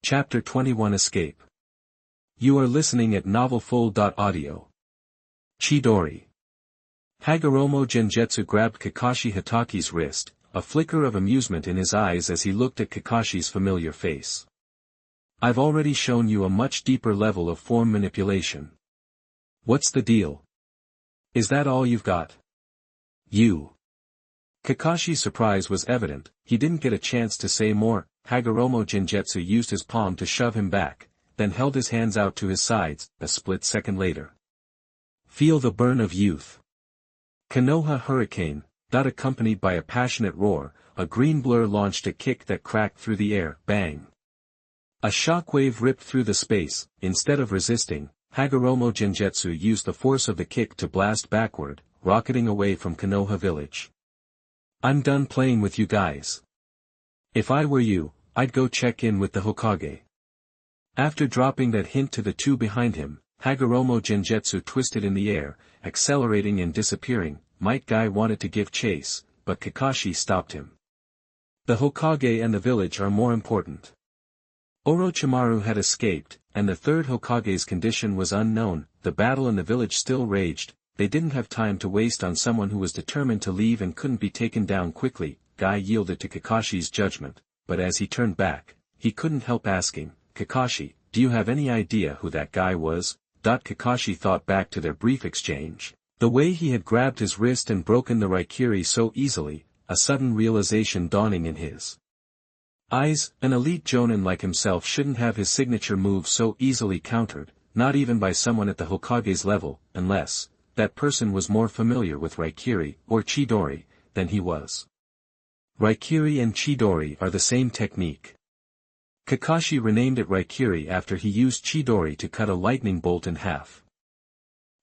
Chapter 21 Escape. You are listening at novelfull.audio. Chidori. Hagoromo Gengetsu grabbed Kakashi Hataki's wrist, a flicker of amusement in his eyes as he looked at Kakashi's familiar face. I've already shown you a much deeper level of form manipulation. What's the deal? Is that all you've got? Kakashi's surprise was evident. He didn't get a chance to say more. Hagoromo Gengetsu used his palm to shove him back, then held his hands out to his sides, a split second later. Feel the burn of youth. Konoha Hurricane, accompanied by a passionate roar, a green blur launched a kick that cracked through the air, bang. A shockwave ripped through the space. Instead of resisting, Hagoromo Gengetsu used the force of the kick to blast backward, rocketing away from Konoha village. I'm done playing with you guys. If I were you, I'd go check in with the Hokage. After dropping that hint to the two behind him, Hagoromo Gengetsu twisted in the air, accelerating and disappearing. Might Guy wanted to give chase, but Kakashi stopped him. The Hokage and the village are more important. Orochimaru had escaped, and the third Hokage's condition was unknown. The battle in the village still raged. They didn't have time to waste on someone who was determined to leave and couldn't be taken down quickly. Guy yielded to Kakashi's judgment, but as he turned back, he couldn't help asking, Kakashi, do you have any idea who that guy was? Kakashi thought back to their brief exchange. The way he had grabbed his wrist and broken the Raikiri so easily, a sudden realization dawning in his eyes. An elite jonin like himself shouldn't have his signature move so easily countered, not even by someone at the Hokage's level, unless that person was more familiar with Raikiri, or Chidori, than he was. Raikiri and Chidori are the same technique. Kakashi renamed it Raikiri after he used Chidori to cut a lightning bolt in half.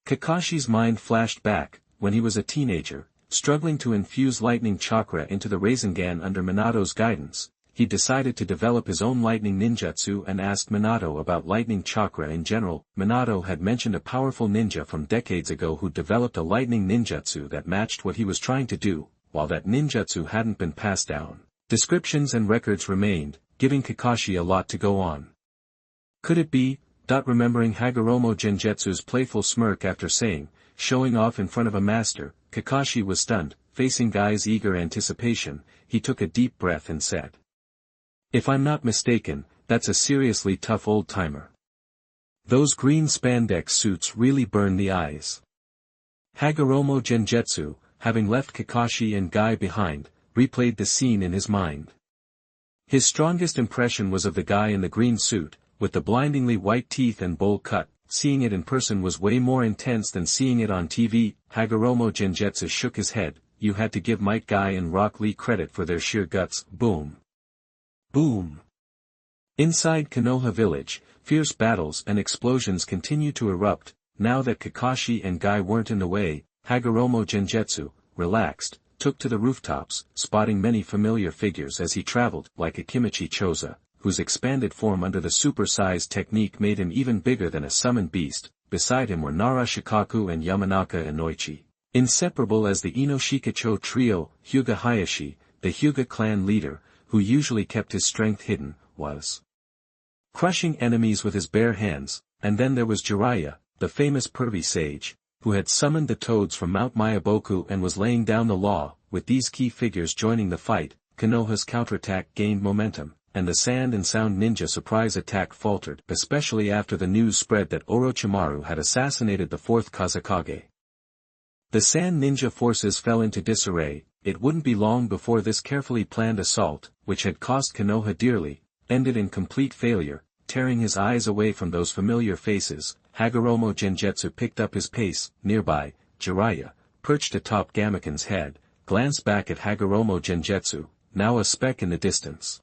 Kakashi's mind flashed back, when he was a teenager, struggling to infuse lightning chakra into the Rasengan under Minato's guidance. He decided to develop his own lightning ninjutsu and asked Minato about lightning chakra in general. Minato had mentioned a powerful ninja from decades ago who developed a lightning ninjutsu that matched what he was trying to do, while that ninjutsu hadn't been passed down. Descriptions and records remained, giving Kakashi a lot to go on. Could it be? Remembering Hagoromo Gengetsu's playful smirk after saying, showing off in front of a master, Kakashi was stunned. Facing Guy's eager anticipation, he took a deep breath and said, if I'm not mistaken, that's a seriously tough old-timer. Those green spandex suits really burn the eyes. Hagoromo Gengetsu, having left Kakashi and Guy behind, replayed the scene in his mind. His strongest impression was of the guy in the green suit, with the blindingly white teeth and bowl cut. Seeing it in person was way more intense than seeing it on TV. Hagoromo Gengetsu shook his head. You had to give Might Guy and Rock Lee credit for their sheer guts. Boom. Boom. Inside Konoha village, fierce battles and explosions continued to erupt. Now that Kakashi and Guy weren't in the way, Hagoromo Gengetsu, relaxed, took to the rooftops, spotting many familiar figures as he traveled, like Akimichi Choza, whose expanded form under the super-sized technique made him even bigger than a summoned beast. Beside him were Nara Shikaku and Yamanaka Inoichi. Inseparable as the Inoshikacho trio, Hyuga Hayashi, the Hyuga clan leader, who usually kept his strength hidden, was crushing enemies with his bare hands. And then there was Jiraiya, the famous pervy sage, who had summoned the toads from Mount Mayaboku and was laying down the law. With these key figures joining the fight, Konoha's counterattack gained momentum, and the Sand and Sound Ninja surprise attack faltered, especially after the news spread that Orochimaru had assassinated the fourth Kazekage. The Sand Ninja forces fell into disarray. It wouldn't be long before this carefully planned assault, which had cost Konoha dearly, ended in complete failure. Tearing his eyes away from those familiar faces, Hagoromo Gengetsu picked up his pace. Nearby, Jiraiya, perched atop Gamaken's head, glanced back at Hagoromo Gengetsu, now a speck in the distance.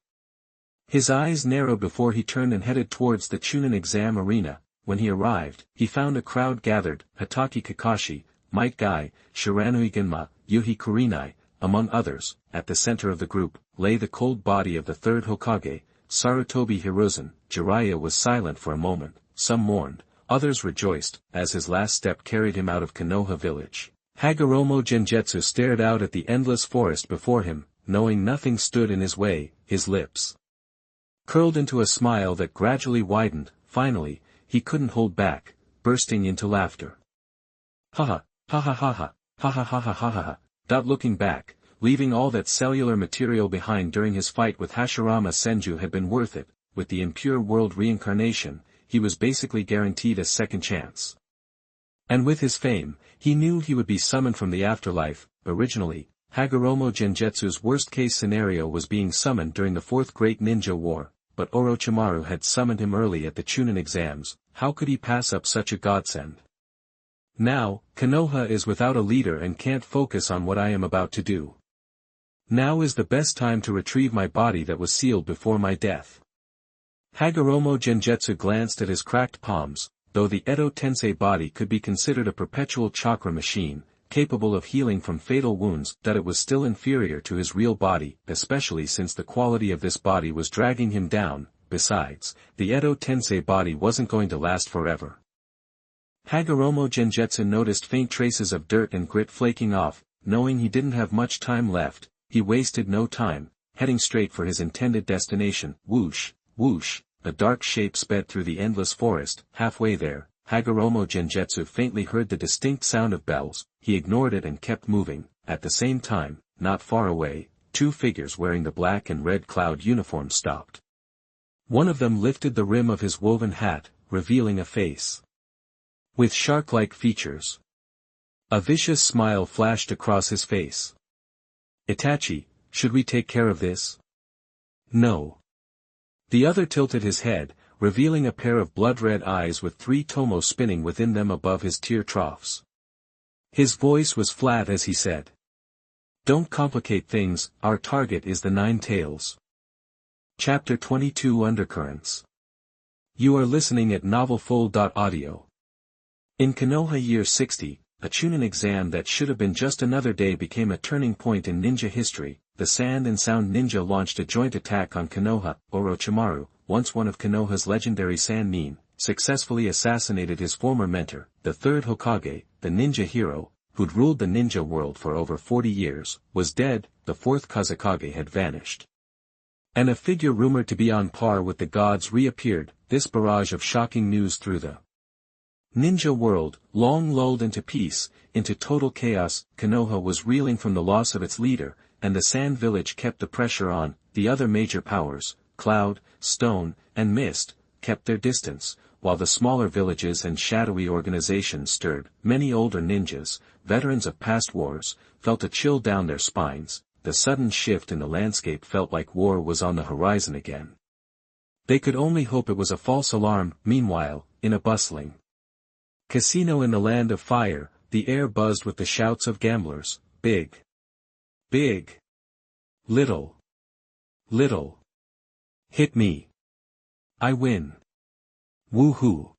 His eyes narrowed before he turned and headed towards the Chunin exam arena. When he arrived, he found a crowd gathered. Hatake Kakashi, Might Guy, Shiranui Ginma, Yuhi Kurinai, among others. At the center of the group, lay the cold body of the third Hokage, Sarutobi Hiruzen. Jiraiya was silent for a moment. Some mourned, others rejoiced, as his last step carried him out of Konoha village. Hagoromo Gengetsu stared out at the endless forest before him, knowing nothing stood in his way. His lips curled into a smile that gradually widened. Finally, he couldn't hold back, bursting into laughter. Ha ha, ha ha ha ha, ha ha ha ha ha ha ha. Looking back, leaving all that cellular material behind during his fight with Hashirama Senju had been worth it. With the impure world reincarnation, he was basically guaranteed a second chance. And with his fame, he knew he would be summoned from the afterlife. Originally, Hagoromo Gengetsu's worst-case scenario was being summoned during the Fourth Great Ninja War, but Orochimaru had summoned him early at the Chunin exams. How could he pass up such a godsend? Now, Konoha is without a leader and can't focus on what I am about to do. Now is the best time to retrieve my body that was sealed before my death. Hagoromo Gengetsu glanced at his cracked palms. Though the Edo Tensei body could be considered a perpetual chakra machine, capable of healing from fatal wounds, that it was still inferior to his real body, especially since the quality of this body was dragging him down. Besides, the Edo Tensei body wasn't going to last forever. Hagoromo Gengetsu noticed faint traces of dirt and grit flaking off. Knowing he didn't have much time left, he wasted no time, heading straight for his intended destination. Whoosh, whoosh. A dark shape sped through the endless forest. Halfway there, Hagoromo Gengetsu faintly heard the distinct sound of bells. He ignored it and kept moving. At the same time, not far away, two figures wearing the black and red cloud uniform stopped. One of them lifted the rim of his woven hat, revealing a face with shark-like features. A vicious smile flashed across his face. Itachi, should we take care of this? No. The other tilted his head, revealing a pair of blood-red eyes with 3 tomos spinning within them above his tear troughs. His voice was flat as he said, "Don't complicate things, our target is the 9 tails." Chapter 22 Undercurrents. You are listening at novelfull.audio. In Konoha Year 60, a Chunin exam that should have been just another day became a turning point in ninja history. The Sand and Sound Ninja launched a joint attack on Konoha. Orochimaru, once one of Konoha's legendary Sand Nin, successfully assassinated his former mentor, the third Hokage, the ninja hero, who'd ruled the ninja world for over 40 years, was dead. The fourth Kazekage had vanished. And a figure rumored to be on par with the gods reappeared. This barrage of shocking news threw the ninja world, long lulled into peace, into total chaos. Konoha was reeling from the loss of its leader, and the Sand Village kept the pressure on. The other major powers, Cloud, Stone, and Mist, kept their distance, while the smaller villages and shadowy organizations stirred. Many older ninjas, veterans of past wars, felt a chill down their spines. The sudden shift in the landscape felt like war was on the horizon again. They could only hope it was a false alarm. Meanwhile, in a bustling casino in the Land of Fire, the air buzzed with the shouts of gamblers. Big. Big. Little. Little. Hit me. I win. Woohoo.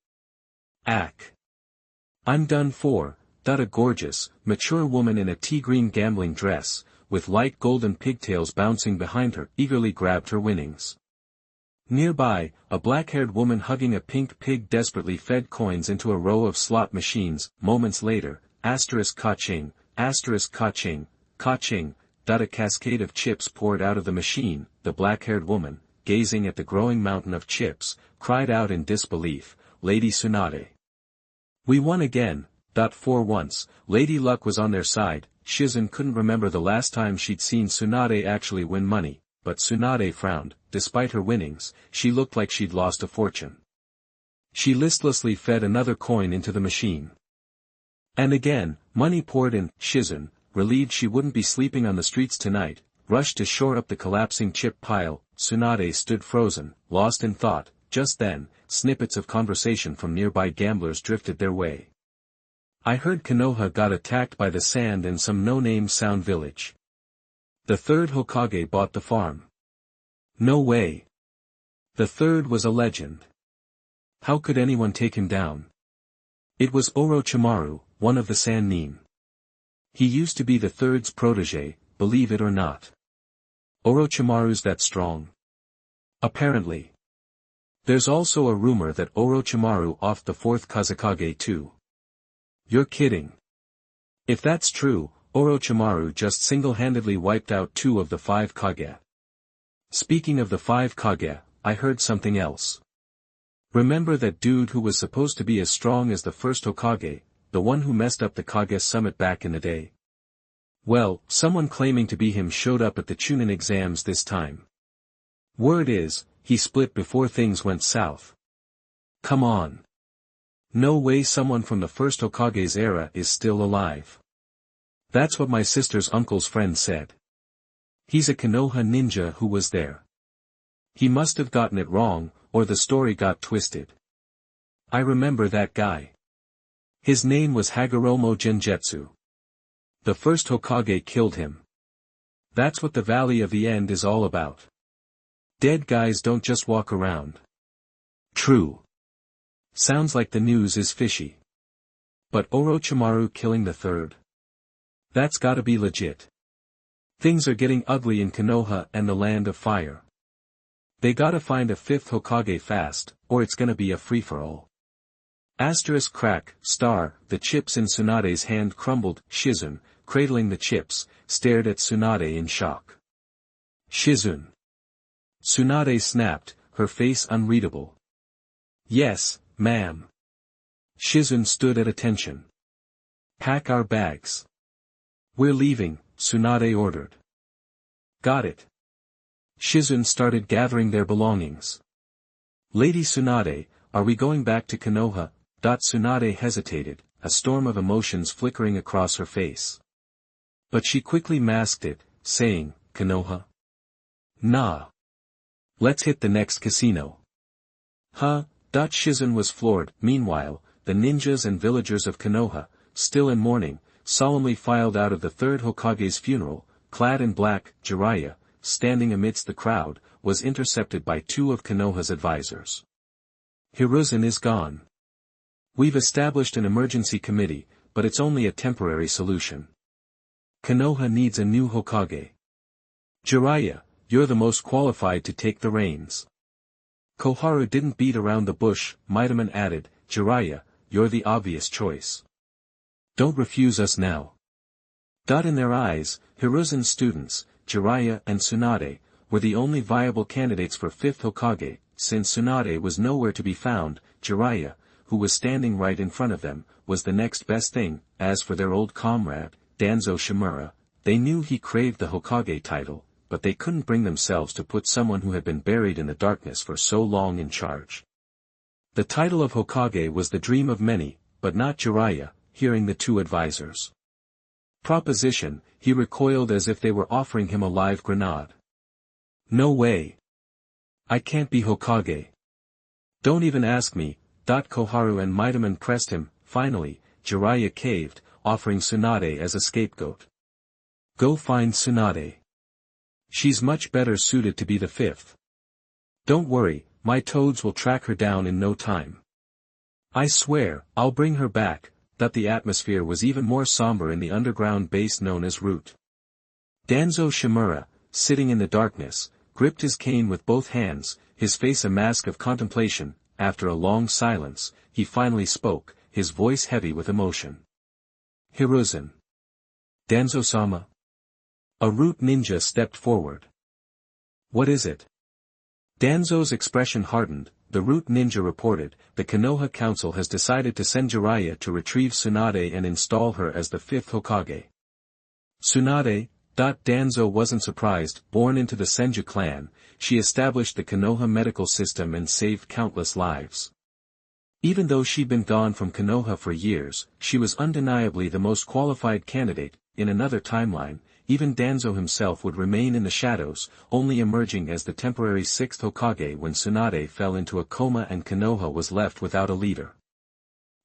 Ack. I'm done for. A gorgeous, mature woman in a tea-green gambling dress, with light golden pigtails bouncing behind her, eagerly grabbed her winnings. Nearby, a black-haired woman hugging a pink pig desperately fed coins into a row of slot machines. Moments later, *ka-ching, *ka-ching, ka-ching. A cascade of chips poured out of the machine. The black-haired woman, gazing at the growing mountain of chips, cried out in disbelief, "Lady Tsunade. We won again." For once, Lady Luck was on their side. Shizen couldn't remember the last time she'd seen Tsunade actually win money, but Tsunade frowned. Despite her winnings, she looked like she'd lost a fortune. She listlessly fed another coin into the machine. And again, money poured in. Shizen, relieved she wouldn't be sleeping on the streets tonight, rushed to shore up the collapsing chip pile. Tsunade stood frozen, lost in thought. Just then, snippets of conversation from nearby gamblers drifted their way. I heard Konoha got attacked by the Sand and some no-name Sound Village. The third Hokage bought the farm. No way. The third was a legend. How could anyone take him down? It was Orochimaru, one of the Sand Nin. He used to be the third's protege, believe it or not. Orochimaru's that strong? Apparently. There's also a rumor that Orochimaru offed the fourth Kazekage too. You're kidding. If that's true, Orochimaru just single-handedly wiped out 2 of the 5 Kage. Speaking of the 5 Kage, I heard something else. Remember that dude who was supposed to be as strong as the first Hokage, the one who messed up the Kages summit back in the day? Well, someone claiming to be him showed up at the Chunin exams this time. Word is, he split before things went south. Come on. No way someone from the first Hokage's era is still alive. That's what my sister's uncle's friend said. He's a Konoha ninja who was there. He must have gotten it wrong, or the story got twisted. I remember that guy. His name was Hagoromo Gengetsu. The first Hokage killed him. That's what the Valley of the End is all about. Dead guys don't just walk around. True. Sounds like the news is fishy. But Orochimaru killing the third? That's gotta be legit. Things are getting ugly in Konoha and the Land of Fire. They gotta find a fifth Hokage fast, or it's gonna be a free-for-all. Asterisk crack, star, the chips in Tsunade's hand crumbled. Shizun, cradling the chips, stared at Tsunade in shock. Shizun. Tsunade snapped, her face unreadable. Yes, ma'am. Shizun stood at attention. Pack our bags. We're leaving, Tsunade ordered. Got it. Shizun started gathering their belongings. Lady Tsunade, are we going back to Konoha? Tsunade hesitated, a storm of emotions flickering across her face. But she quickly masked it, saying, Konoha? Nah. Let's hit the next casino. Huh? Shizun was floored. Meanwhile, the ninjas and villagers of Konoha, still in mourning, solemnly filed out of the third Hokage's funeral. Clad in black, Jiraiya, standing amidst the crowd, was intercepted by two of Konoha's advisors. Hiruzen is gone. We've established an emergency committee, but it's only a temporary solution. Konoha needs a new Hokage. Jiraiya, you're the most qualified to take the reins. Koharu didn't beat around the bush, Midaman added, Jiraiya, you're the obvious choice. Don't refuse us now. In their eyes, Hiruzen's students, Jiraiya and Tsunade, were the only viable candidates for fifth Hokage. Since Tsunade was nowhere to be found, Jiraiya, who was standing right in front of them, was the next best thing. As for their old comrade, Danzo Shimura, they knew he craved the Hokage title, but they couldn't bring themselves to put someone who had been buried in the darkness for so long in charge. The title of Hokage was the dream of many, but not Jiraiya. Hearing the two advisors' proposition, he recoiled as if they were offering him a live grenade. No way. I can't be Hokage. Don't even ask me. Koharu and Midaman pressed him. Finally, Jiraiya caved, offering Tsunade as a scapegoat. Go find Tsunade. She's much better suited to be the fifth. Don't worry, my toads will track her down in no time. I swear, I'll bring her back. The atmosphere was even more somber in the underground base known as Root. Danzo Shimura, sitting in the darkness, gripped his cane with both hands, his face a mask of contemplation. After a long silence, he finally spoke, his voice heavy with emotion. Hiruzen. Danzo-sama. A Root ninja stepped forward. What is it? Danzo's expression hardened. The Root ninja reported, the Konoha Council has decided to send Jiraiya to retrieve Tsunade and install her as the fifth Hokage. Tsunade? Danzo wasn't surprised. Born into the Senju clan, she established the Konoha medical system and saved countless lives. Even though she'd been gone from Konoha for years, she was undeniably the most qualified candidate. In another timeline, even Danzo himself would remain in the shadows, only emerging as the temporary sixth Hokage when Tsunade fell into a coma and Konoha was left without a leader.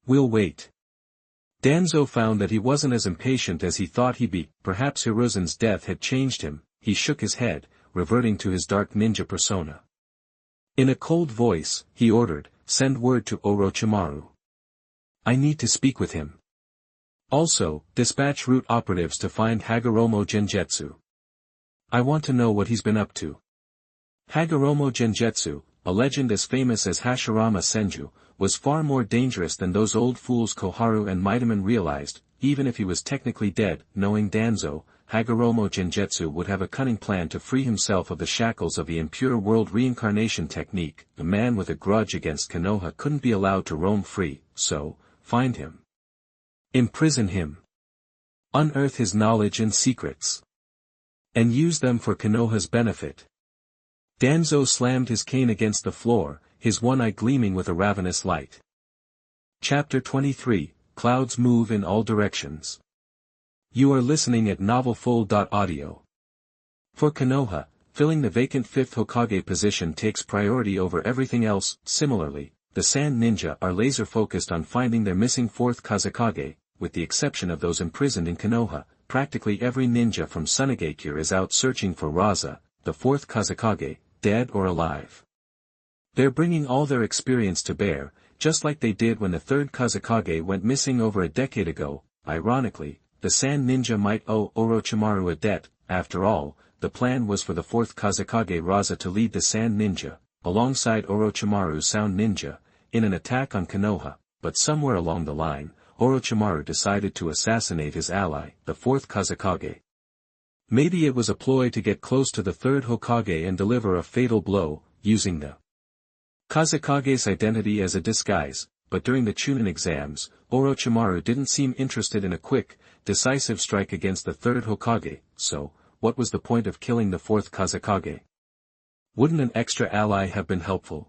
We'll wait. Danzo found that he wasn't as impatient as he thought he'd be. Perhaps Hiruzen's death had changed him. He shook his head, reverting to his dark ninja persona. In a cold voice, he ordered, send word to Orochimaru. I need to speak with him. Also, dispatch Root operatives to find Hagoromo Gengetsu. I want to know what he's been up to. Hagoromo Gengetsu, a legend as famous as Hashirama Senju, was far more dangerous than those old fools Koharu and Midaman realized. Even if he was technically dead. Knowing Danzo, Hagoromo Gengetsu would have a cunning plan to free himself of the shackles of the impure world reincarnation technique. The man with a grudge against Konoha couldn't be allowed to roam free, so, find him. Imprison him. Unearth his knowledge and secrets. And use them for Konoha's benefit. Danzo slammed his cane against the floor, his one eye gleaming with a ravenous light. Chapter 23, Clouds Move in All Directions. You are listening at novelfull.audio. For Konoha, filling the vacant 5th Hokage position takes priority over everything else. Similarly, the Sand Ninja are laser-focused on finding their missing 4th Kazekage. With the exception of those imprisoned in Konoha, practically every ninja from Tsunade is out searching for Raza, the 4th Kazekage, dead or alive. They're bringing all their experience to bear, just like they did when the 3rd Kazekage went missing over a decade ago. Ironically, the Sand Ninja might owe Orochimaru a debt. After all, the plan was for the 4th Kazekage Raza to lead the Sand Ninja, alongside Orochimaru's Sound Ninja, in an attack on Konoha, but somewhere along the line, Orochimaru decided to assassinate his ally, the 4th Kazekage. Maybe it was a ploy to get close to the 3rd Hokage and deliver a fatal blow, using the Kazekage's identity as a disguise, but during the Chunin exams, Orochimaru didn't seem interested in a quick, decisive strike against the 3rd Hokage, so, what was the point of killing the 4th Kazekage? Wouldn't an extra ally have been helpful?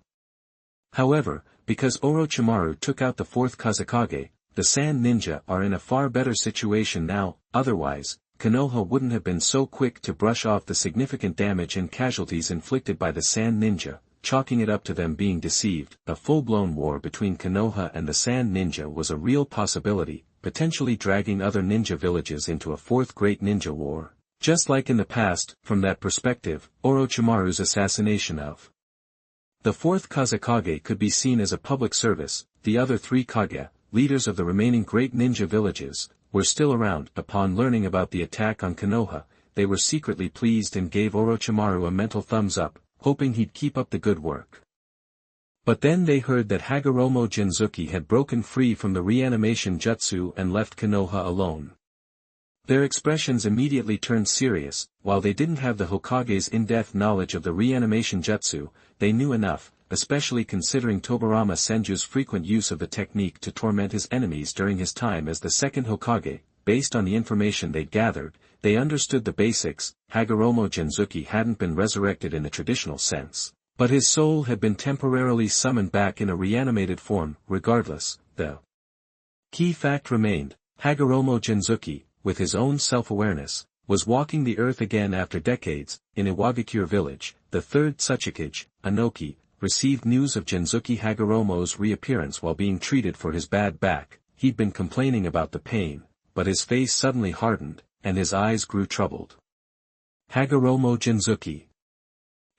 However, because Orochimaru took out the 4th Kazekage, the Sand Ninja are in a far better situation now. Otherwise, Konoha wouldn't have been so quick to brush off the significant damage and casualties inflicted by the Sand Ninja, chalking it up to them being deceived. A full-blown war between Konoha and the Sand Ninja was a real possibility, potentially dragging other ninja villages into a 4th Great Ninja War. Just like in the past, from that perspective, Orochimaru's assassination of the 4th Kazekage could be seen as a public service. The other 3 Kage, leaders of the remaining great ninja villages, were still around. Upon learning about the attack on Konoha, they were secretly pleased and gave Orochimaru a mental thumbs up, hoping he'd keep up the good work. But then they heard that Hagoromo Genzuki had broken free from the reanimation jutsu and left Konoha alone. Their expressions immediately turned serious. While they didn't have the Hokage's in-depth knowledge of the reanimation jutsu, they knew enough, especially considering Tobirama Senju's frequent use of the technique to torment his enemies during his time as the 2nd Hokage. Based on the information they'd gathered, they understood the basics. Hagoromo Genzuki hadn't been resurrected in the traditional sense, but his soul had been temporarily summoned back in a reanimated form. Regardless, the key fact remained: Hagoromo Genzuki, with his own self-awareness, was walking the earth again after decades. In Iwagakure village, the 3rd Tsuchikage, Anoki, received news of Genzuki Hagoromo's reappearance while being treated for his bad back. He'd been complaining about the pain, but his face suddenly hardened, and his eyes grew troubled. Hagoromo Genzuki.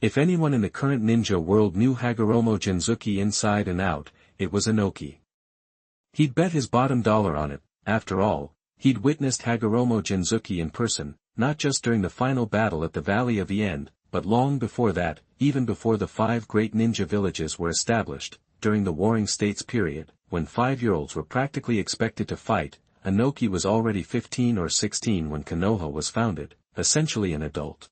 If anyone in the current ninja world knew Hagoromo Genzuki inside and out, it was Anoki. He'd bet his bottom dollar on it. After all, he'd witnessed Hagoromo Genzuki in person, not just during the final battle at the Valley of the End, but long before that, even before the 5 great ninja villages were established. During the Warring States period, when 5-year-olds were practically expected to fight, Anoki was already 15 or 16 when Konoha was founded, essentially an adult.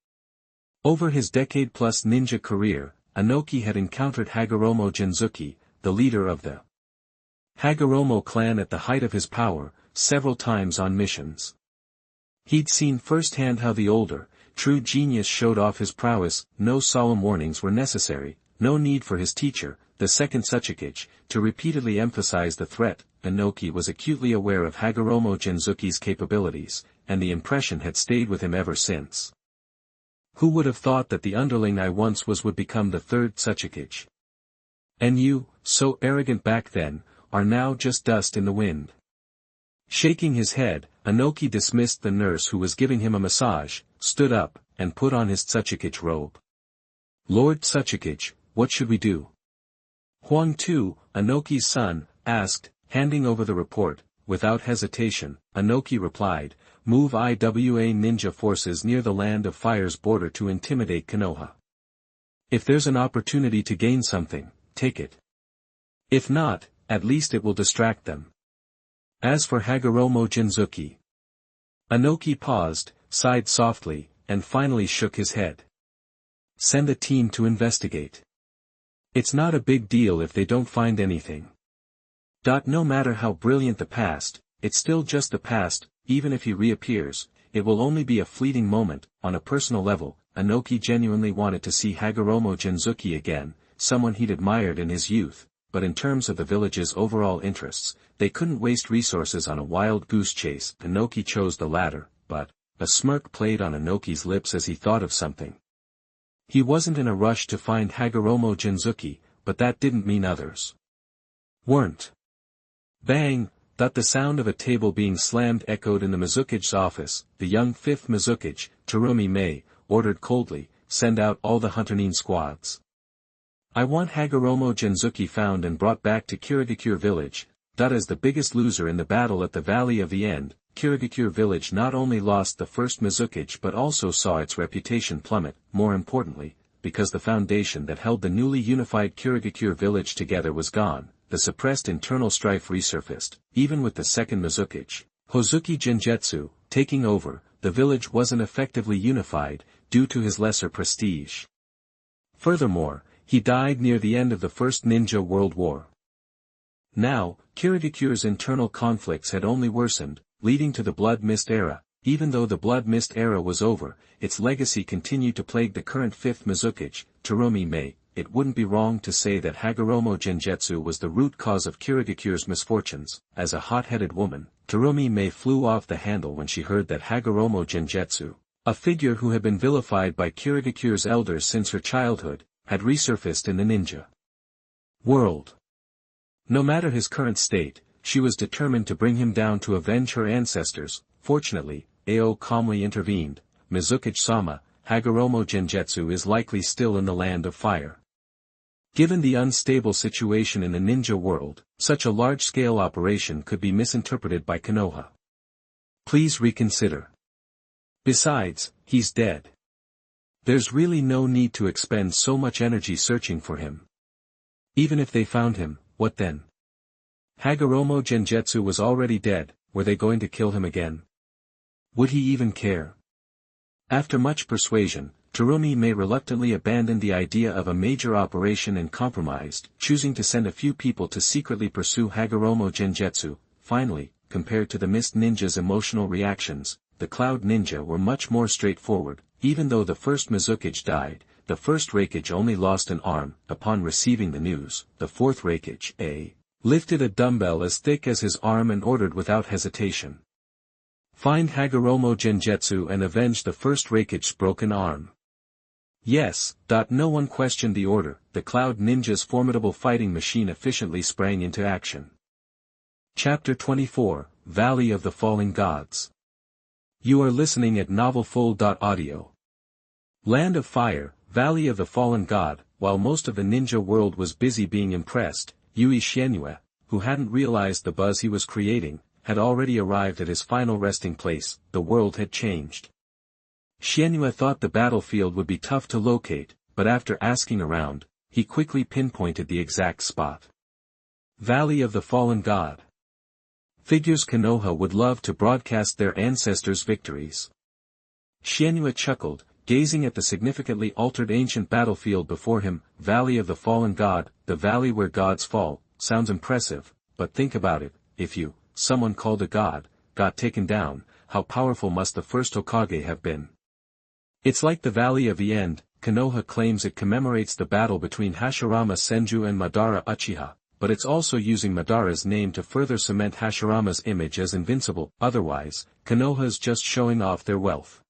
Over his decade-plus ninja career, Anoki had encountered Hagoromo Genzuki, the leader of the Hagoromo clan at the height of his power, several times on missions. He'd seen firsthand how the older, true genius showed off his prowess. No solemn warnings were necessary, no need for his teacher, the 2nd Tsuchikage, to repeatedly emphasize the threat. Anoki was acutely aware of Hagoromo Genzuki's capabilities, and the impression had stayed with him ever since. Who would have thought that the underling I once was would become the 3rd Tsuchikage? And you, so arrogant back then, are now just dust in the wind. Shaking his head, Anoki dismissed the nurse who was giving him a massage, stood up, and put on his Tsuchikage robe. Lord Tsuchikage, what should we do? Huang Tu, Anoki's son, asked, handing over the report. Without hesitation, Anoki replied, move IWA ninja forces near the Land of Fire's border to intimidate Konoha. If there's an opportunity to gain something, take it. If not, at least it will distract them. As for Hagoromo Genzuki. Anoki paused, sighed softly, and finally shook his head. Send a team to investigate. It's not a big deal if they don't find anything. No matter how brilliant the past, it's still just the past. Even if he reappears, it will only be a fleeting moment. On a personal level, Inoki genuinely wanted to see Hagoromo Gengetsu again, someone he'd admired in his youth, but in terms of the village's overall interests, they couldn't waste resources on a wild goose chase. Inoki chose the latter, but a smirk played on Inoki's lips as he thought of something. He wasn't in a rush to find Hagoromo Gengetsu, but that didn't mean others weren't. Bang! The sound of a table being slammed echoed in the Mizuki's office. The young fifth Mizuki, Terumi Mei, ordered coldly, "Send out all the Hunterine squads. I want Hagoromo Gengetsu found and brought back to Kirigakure village." As the biggest loser in the battle at the Valley of the End, Kirigakure village not only lost the first Mizuki but also saw its reputation plummet, more importantly, because the foundation that held the newly unified Kirigakure village together was gone. The suppressed internal strife resurfaced. Even with the second Mizuki, Hozuki Gengetsu, taking over, the village wasn't effectively unified, due to his lesser prestige. Furthermore, he died near the end of the First Ninja World War. Now, Kirigakure's internal conflicts had only worsened, leading to the Blood Mist era. Even though the Blood Mist era was over, its legacy continued to plague the current fifth Mizuki, Terumi Mei. It wouldn't be wrong to say that Hagoromo Gengetsu was the root cause of Kirigakure's misfortunes. As a hot-headed woman, Terumi Mei flew off the handle when she heard that Hagoromo Gengetsu, a figure who had been vilified by Kirigakure's elders since her childhood, had resurfaced in the ninja world. No matter his current state, she was determined to bring him down to avenge her ancestors. Fortunately, Ao calmly intervened. "Mizuki-sama, Hagoromo Gengetsu is likely still in the land of fire." Given the unstable situation in the ninja world, such a large-scale operation could be misinterpreted by Konoha. Please reconsider. Besides, he's dead. There's really no need to expend so much energy searching for him. Even if they found him, what then? Hagoromo Gengetsu was already dead. Were they going to kill him again? Would he even care? After much persuasion, Terumi Mei reluctantly abandoned the idea of a major operation and compromised, choosing to send a few people to secretly pursue Hagoromo Gengetsu. Finally, compared to the Mist Ninja's emotional reactions, the Cloud Ninja were much more straightforward. Even though the first Mizuki died, the first Raikage only lost an arm. Upon receiving the news, the fourth Raikage, lifted a dumbbell as thick as his arm and ordered without hesitation. "Find Hagoromo Gengetsu and avenge the first Raikage's broken arm." Yes. No one questioned the order. The Cloud Ninja's formidable fighting machine efficiently sprang into action. Chapter 24, Valley of the Fallen Gods. You are listening at novelfull.audio. Land of Fire, Valley of the Fallen God. While most of the ninja world was busy being impressed, Yui Xianyue, who hadn't realized the buzz he was creating, had already arrived at his final resting place. The world had changed. Xianyue thought the battlefield would be tough to locate, but after asking around, he quickly pinpointed the exact spot. Valley of the Fallen God. Figures Konoha would love to broadcast their ancestors' victories. Xianyue chuckled, gazing at the significantly altered ancient battlefield before him. Valley of the Fallen God, the valley where gods fall. Sounds impressive, but think about it. If someone called a god, got taken down, how powerful must the first Hokage have been? It's like the Valley of the End. Konoha claims it commemorates the battle between Hashirama Senju and Madara Uchiha, but it's also using Madara's name to further cement Hashirama's image as invincible. Otherwise, Konoha's just showing off their wealth.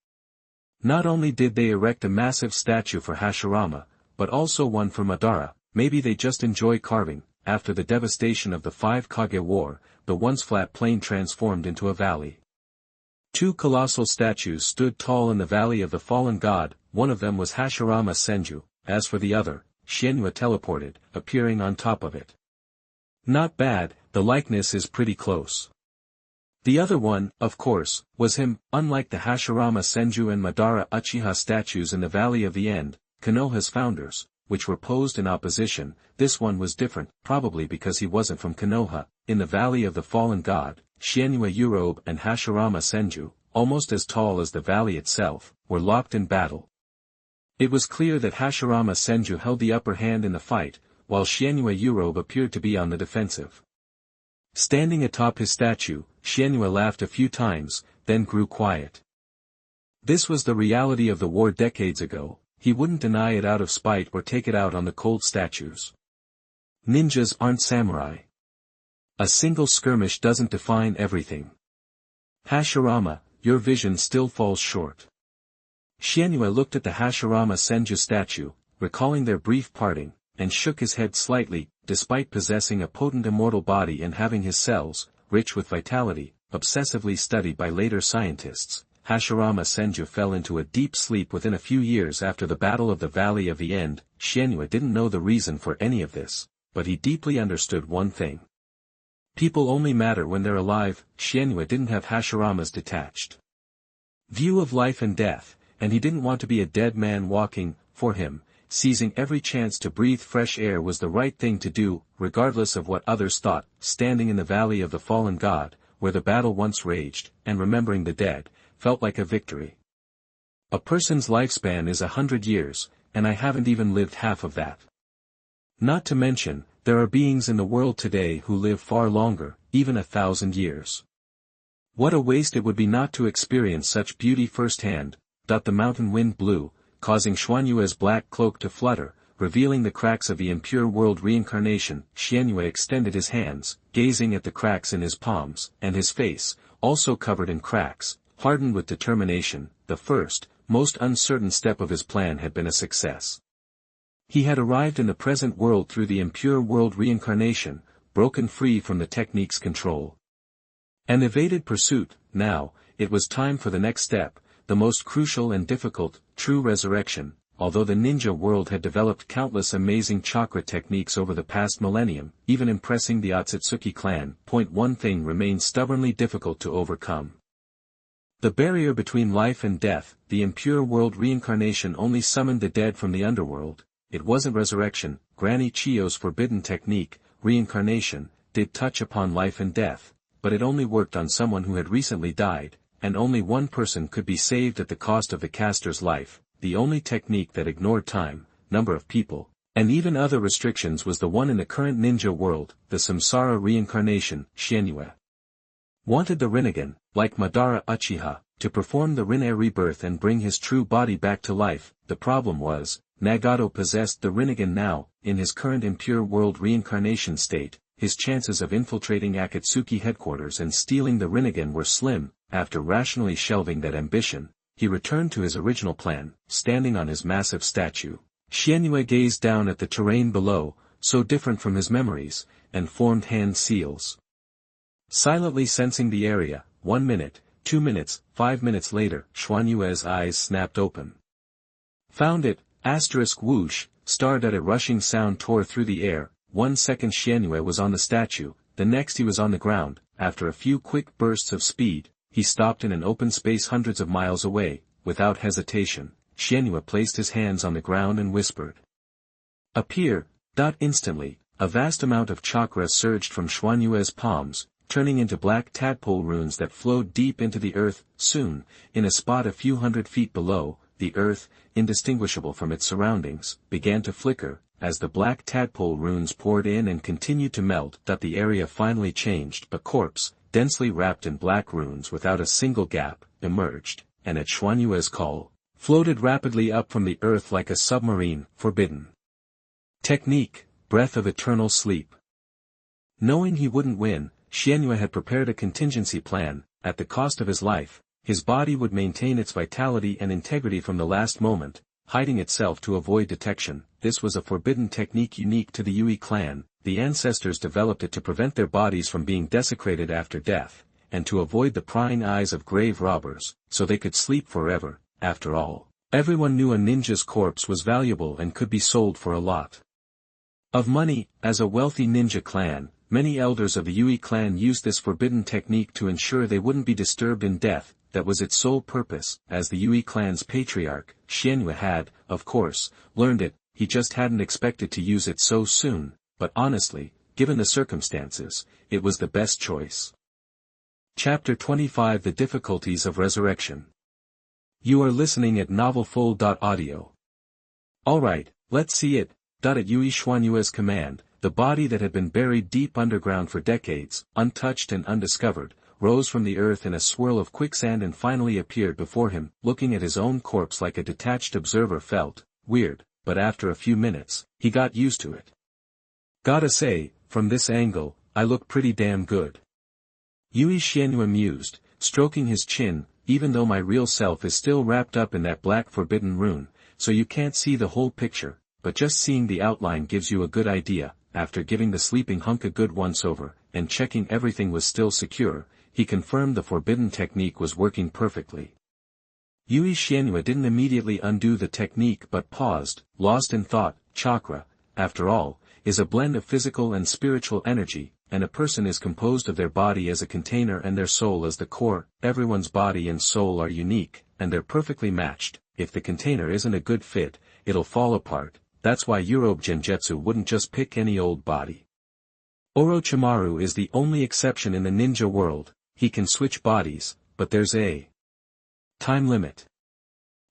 Not only did they erect a massive statue for Hashirama, but also one for Madara. Maybe they just enjoy carving. After the devastation of the Five Kage War, the once flat plain transformed into a valley. Two colossal statues stood tall in the Valley of the Fallen God. One of them was Hashirama Senju. As for the other, Xianyue teleported, appearing on top of it. Not bad, the likeness is pretty close. The other one, of course, was him. Unlike the Hashirama Senju and Madara Uchiha statues in the Valley of the End, Konoha's founders, which were posed in opposition, this one was different, probably because he wasn't from Konoha. In the Valley of the Fallen God, Xianyue Yuro and Hashirama Senju, almost as tall as the valley itself, were locked in battle. It was clear that Hashirama Senju held the upper hand in the fight, while Xianyue Yurobe appeared to be on the defensive. Standing atop his statue, Xianyue laughed a few times, then grew quiet. This was the reality of the war decades ago. He wouldn't deny it out of spite or take it out on the cold statues. Ninjas aren't samurai. A single skirmish doesn't define everything. Hashirama, your vision still falls short. Xianyue looked at the Hashirama Senju statue, recalling their brief parting, and shook his head slightly. Despite possessing a potent immortal body and having his cells, rich with vitality, obsessively studied by later scientists, Hashirama Senju fell into a deep sleep within a few years after the Battle of the Valley of the End. Xianyue didn't know the reason for any of this, but he deeply understood one thing. People only matter when they're alive. Xianyue didn't have Hashirama's detached view of life and death, and he didn't want to be a dead man walking. For him, seizing every chance to breathe fresh air was the right thing to do, regardless of what others thought. Standing in the Valley of the Fallen God, where the battle once raged, and remembering the dead, felt like a victory. A person's lifespan is 100 years, and I haven't even lived half of that. Not to mention, there are beings in the world today who live far longer, even 1,000 years. What a waste it would be not to experience such beauty firsthand. The mountain wind blew, causing Xuanyue's black cloak to flutter, revealing the cracks of the impure world reincarnation. Xianyue extended his hands, gazing at the cracks in his palms, and his face, also covered in cracks, hardened with determination. The first, most uncertain step of his plan had been a success. He had arrived in the present world through the impure world reincarnation, broken free from the technique's control. And evaded pursuit. Now, it was time for the next step, the most crucial and difficult, true resurrection. Although the ninja world had developed countless amazing chakra techniques over the past millennium, even impressing the Otsutsuki clan, one thing remained stubbornly difficult to overcome. The barrier between life and death. The impure world reincarnation only summoned the dead from the underworld. It wasn't resurrection. Granny Chiyo's forbidden technique, reincarnation, did touch upon life and death, but it only worked on someone who had recently died, and only one person could be saved at the cost of the caster's life. The only technique that ignored time, number of people, and even other restrictions was the one in the current ninja world, the samsara reincarnation. Xianyue wanted the Rinnegan, like Madara Uchiha, to perform the Rinne rebirth and bring his true body back to life. The problem was, Nagato possessed the Rinnegan now. In his current impure world reincarnation state, his chances of infiltrating Akatsuki headquarters and stealing the Rinnegan were slim. After rationally shelving that ambition, he returned to his original plan. Standing on his massive statue, Xianyue gazed down at the terrain below, so different from his memories, and formed hand seals. Silently sensing the area, 1 minute, 2 minutes, 5 minutes later, Xuanyue's eyes snapped open. Found it, whoosh, starred at a rushing sound tore through the air. 1 second Xianyue was on the statue, the next he was on the ground. After a few quick bursts of speed, he stopped in an open space hundreds of miles away. Without hesitation, Xianyue placed his hands on the ground and whispered. Appear. Instantly, a vast amount of chakra surged from Xuanyue's palms, turning into black tadpole runes that flowed deep into the earth. Soon, in a spot a few hundred feet below, the earth, indistinguishable from its surroundings, began to flicker, as the black tadpole runes poured in and continued to melt. The area finally changed. A corpse, densely wrapped in black runes without a single gap, emerged, and at Xuanyue's call, floated rapidly up from the earth like a submarine. Forbidden technique, breath of eternal sleep. Knowing he wouldn't win, Xianyue had prepared a contingency plan. At the cost of his life, his body would maintain its vitality and integrity from the last moment, hiding itself to avoid detection. This was a forbidden technique unique to the Yui clan. The ancestors developed it to prevent their bodies from being desecrated after death, and to avoid the prying eyes of grave robbers, so they could sleep forever. After all, everyone knew a ninja's corpse was valuable and could be sold for a lot of money. As a wealthy ninja clan, many elders of the Yui clan used this forbidden technique to ensure they wouldn't be disturbed in death. That was its sole purpose. As the Yui clan's patriarch, Xianyue had, of course, learned it. He just hadn't expected to use it so soon, but honestly, given the circumstances, it was the best choice. Chapter 25 The Difficulties of Resurrection. You are listening at novelfull.audio. Alright, let's see it. At Yui Xuanyue's command, the body that had been buried deep underground for decades, untouched and undiscovered, rose from the earth in a swirl of quicksand and finally appeared before him, looking at his own corpse like a detached observer. Felt weird, but after a few minutes, he got used to it. Gotta say, from this angle, I look pretty damn good. Yui Xianyue mused, stroking his chin, even though my real self is still wrapped up in that black forbidden rune, so you can't see the whole picture, but just seeing the outline gives you a good idea. After giving the sleeping hunk a good once-over, and checking everything was still secure, he confirmed the forbidden technique was working perfectly. Yui Xianyue didn't immediately undo the technique but paused, lost in thought. Chakra, after all, is a blend of physical and spiritual energy, and a person is composed of their body as a container and their soul as the core. Everyone's body and soul are unique, and they're perfectly matched. If the container isn't a good fit, it'll fall apart. That's why Yuro Gengetsu wouldn't just pick any old body. Orochimaru is the only exception in the ninja world. He can switch bodies, but there's a time limit.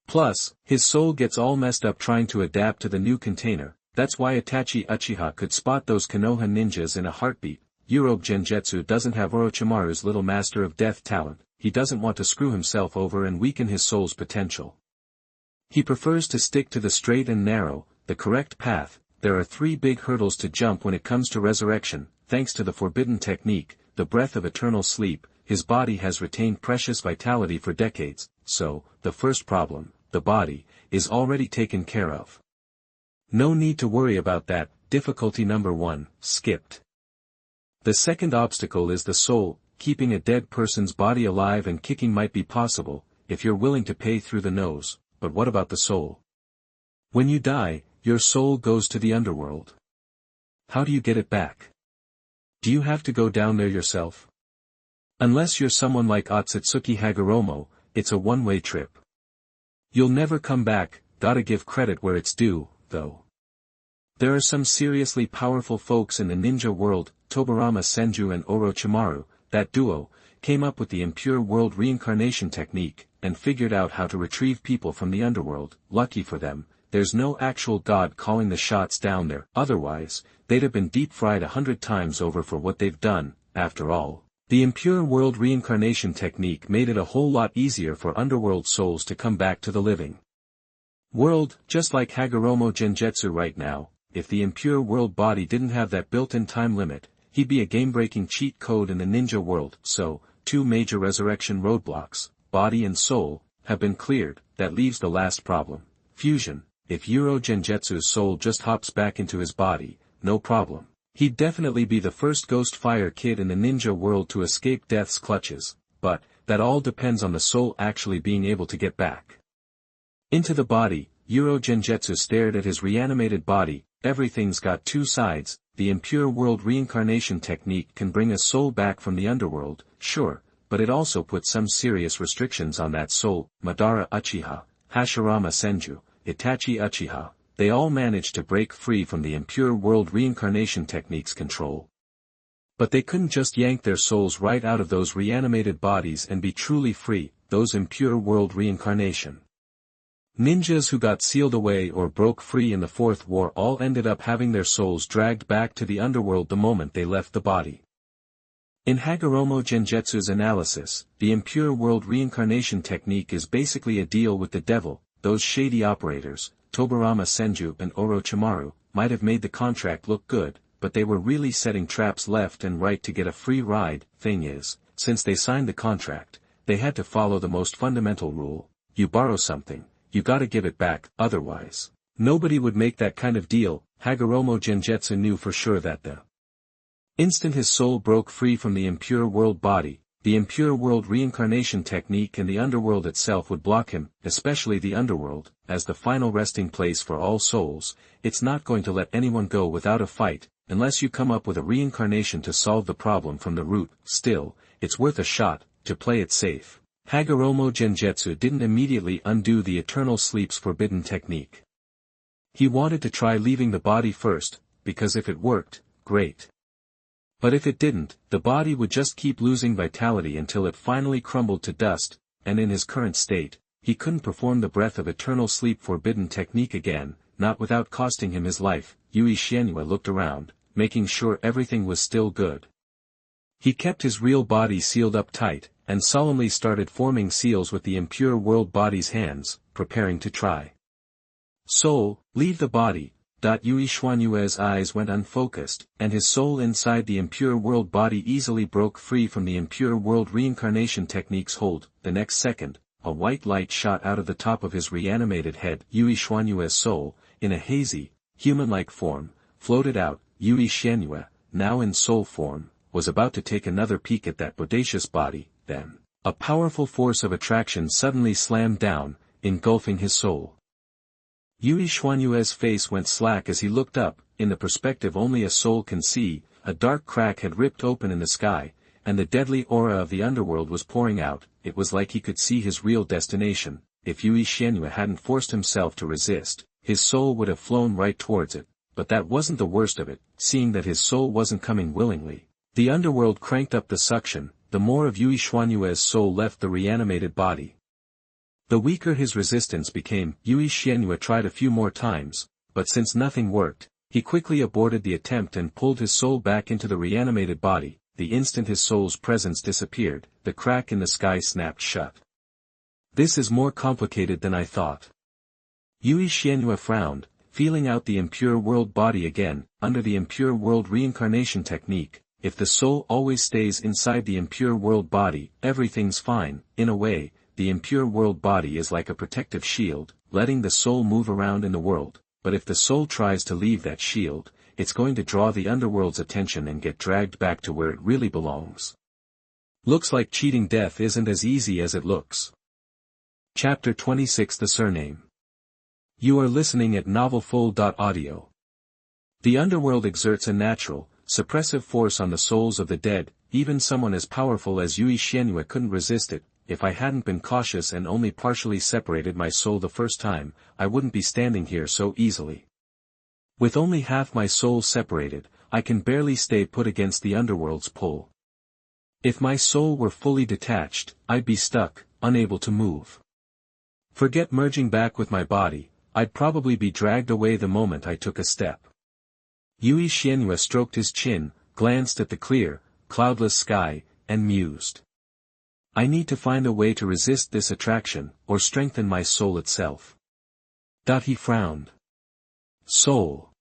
Plus, his soul gets all messed up trying to adapt to the new container. That's why Itachi Uchiha could spot those Konoha ninjas in a heartbeat. Yuro Gengetsu doesn't have Orochimaru's little master of death talent. He doesn't want to screw himself over and weaken his soul's potential. He prefers to stick to the straight and narrow, the correct path. There are 3 big hurdles to jump when it comes to resurrection. Thanks to the forbidden technique, the breath of eternal sleep, his body has retained precious vitality for decades, so, the first problem, the body, is already taken care of. No need to worry about that. Difficulty number 1, skipped. The second obstacle is the soul. Keeping a dead person's body alive and kicking might be possible, if you're willing to pay through the nose, but what about the soul? When you die, your soul goes to the underworld. How do you get it back? Do you have to go down there yourself? Unless you're someone like Otsutsuki Hagoromo, it's a one-way trip. You'll never come back. Gotta give credit where it's due, though. There are some seriously powerful folks in the ninja world. Tobirama Senju and Orochimaru, that duo, came up with the impure world reincarnation technique, and figured out how to retrieve people from the underworld. Lucky for them, there's no actual god calling the shots down there. Otherwise, they'd have been deep-fried 100 times over for what they've done. After all, the impure world reincarnation technique made it a whole lot easier for underworld souls to come back to the living world, just like Hagoromo Gengetsu right now. If the impure world body didn't have that built-in time limit, he'd be a game-breaking cheat code in the ninja world. So, 2 major resurrection roadblocks, body and soul, have been cleared. That leaves the last problem, fusion. If Yuro Gengetsu's soul just hops back into his body, no problem. He'd definitely be the first ghost fire kid in the ninja world to escape death's clutches, but, that all depends on the soul actually being able to get back into the body. Yuro Gengetsu stared at his reanimated body. Everything's got 2 sides. The impure world reincarnation technique can bring a soul back from the underworld, sure, but it also puts some serious restrictions on that soul. Madara Uchiha, Hashirama Senju, Itachi Uchiha, they all managed to break free from the impure world reincarnation technique's control. But they couldn't just yank their souls right out of those reanimated bodies and be truly free. Those impure world reincarnation ninjas who got sealed away or broke free in the Fourth War all ended up having their souls dragged back to the underworld the moment they left the body. In Hagoromo Gengetsu's analysis, the impure world reincarnation technique is basically a deal with the devil. Those shady operators, Tobirama Senju and Orochimaru, might have made the contract look good, but they were really setting traps left and right to get a free ride. Thing is, since they signed the contract, they had to follow the most fundamental rule: you borrow something, you gotta give it back. Otherwise, nobody would make that kind of deal. Hagoromo Gengetsu knew for sure that the instant his soul broke free from the impure world body, the impure world reincarnation technique and the underworld itself would block him, especially the underworld, as the final resting place for all souls. It's not going to let anyone go without a fight, unless you come up with a reincarnation to solve the problem from the root. Still, it's worth a shot, to play it safe. Hagoromo Gengetsu didn't immediately undo the eternal sleep's forbidden technique. He wanted to try leaving the body first, because if it worked, great. But if it didn't, the body would just keep losing vitality until it finally crumbled to dust, and in his current state, he couldn't perform the breath of eternal sleep forbidden technique again, not without costing him his life. Yui Xianyu looked around, making sure everything was still good. He kept his real body sealed up tight, and solemnly started forming seals with the impure world body's hands, preparing to try. Soul, leave the body. Yui Xuanyue's eyes went unfocused, and his soul inside the impure world body easily broke free from the impure world reincarnation technique's hold. The next second, a white light shot out of the top of his reanimated head. Yui Xuanyue's soul, in a hazy, human-like form, floated out. Yui Xianyue, now in soul form, was about to take another peek at that bodacious body. Then, a powerful force of attraction suddenly slammed down, engulfing his soul. Yui Xuanyue's face went slack as he looked up. In the perspective only a soul can see, a dark crack had ripped open in the sky, and the deadly aura of the underworld was pouring out. It was like he could see his real destination. If Yui Xianyue hadn't forced himself to resist, his soul would have flown right towards it. But that wasn't the worst of it. Seeing that his soul wasn't coming willingly, the underworld cranked up the suction. The more of Yui Xuanyue's soul left the reanimated body, the weaker his resistance became. Yui Xianyue tried a few more times, but since nothing worked, he quickly aborted the attempt and pulled his soul back into the reanimated body. The instant his soul's presence disappeared, the crack in the sky snapped shut. This is more complicated than I thought. Yui Xianyue frowned, feeling out the impure world body again. Under the impure world reincarnation technique, if the soul always stays inside the impure world body, everything's fine. In a way, the impure world body is like a protective shield, letting the soul move around in the world. But if the soul tries to leave that shield, it's going to draw the underworld's attention and get dragged back to where it really belongs. Looks like cheating death isn't as easy as it looks. Chapter 26 The Surname. You are listening at novelfull.audio. The underworld exerts a natural, suppressive force on the souls of the dead. Even someone as powerful as Yui Xianyue couldn't resist it. If I hadn't been cautious and only partially separated my soul the first time, I wouldn't be standing here so easily. With only half my soul separated, I can barely stay put against the underworld's pull. If my soul were fully detached, I'd be stuck, unable to move. Forget merging back with my body, I'd probably be dragged away the moment I took a step. Yui Xianyue stroked his chin, glanced at the clear, cloudless sky, and mused. I need to find a way to resist this attraction, or strengthen my soul itself. He frowned. Soul.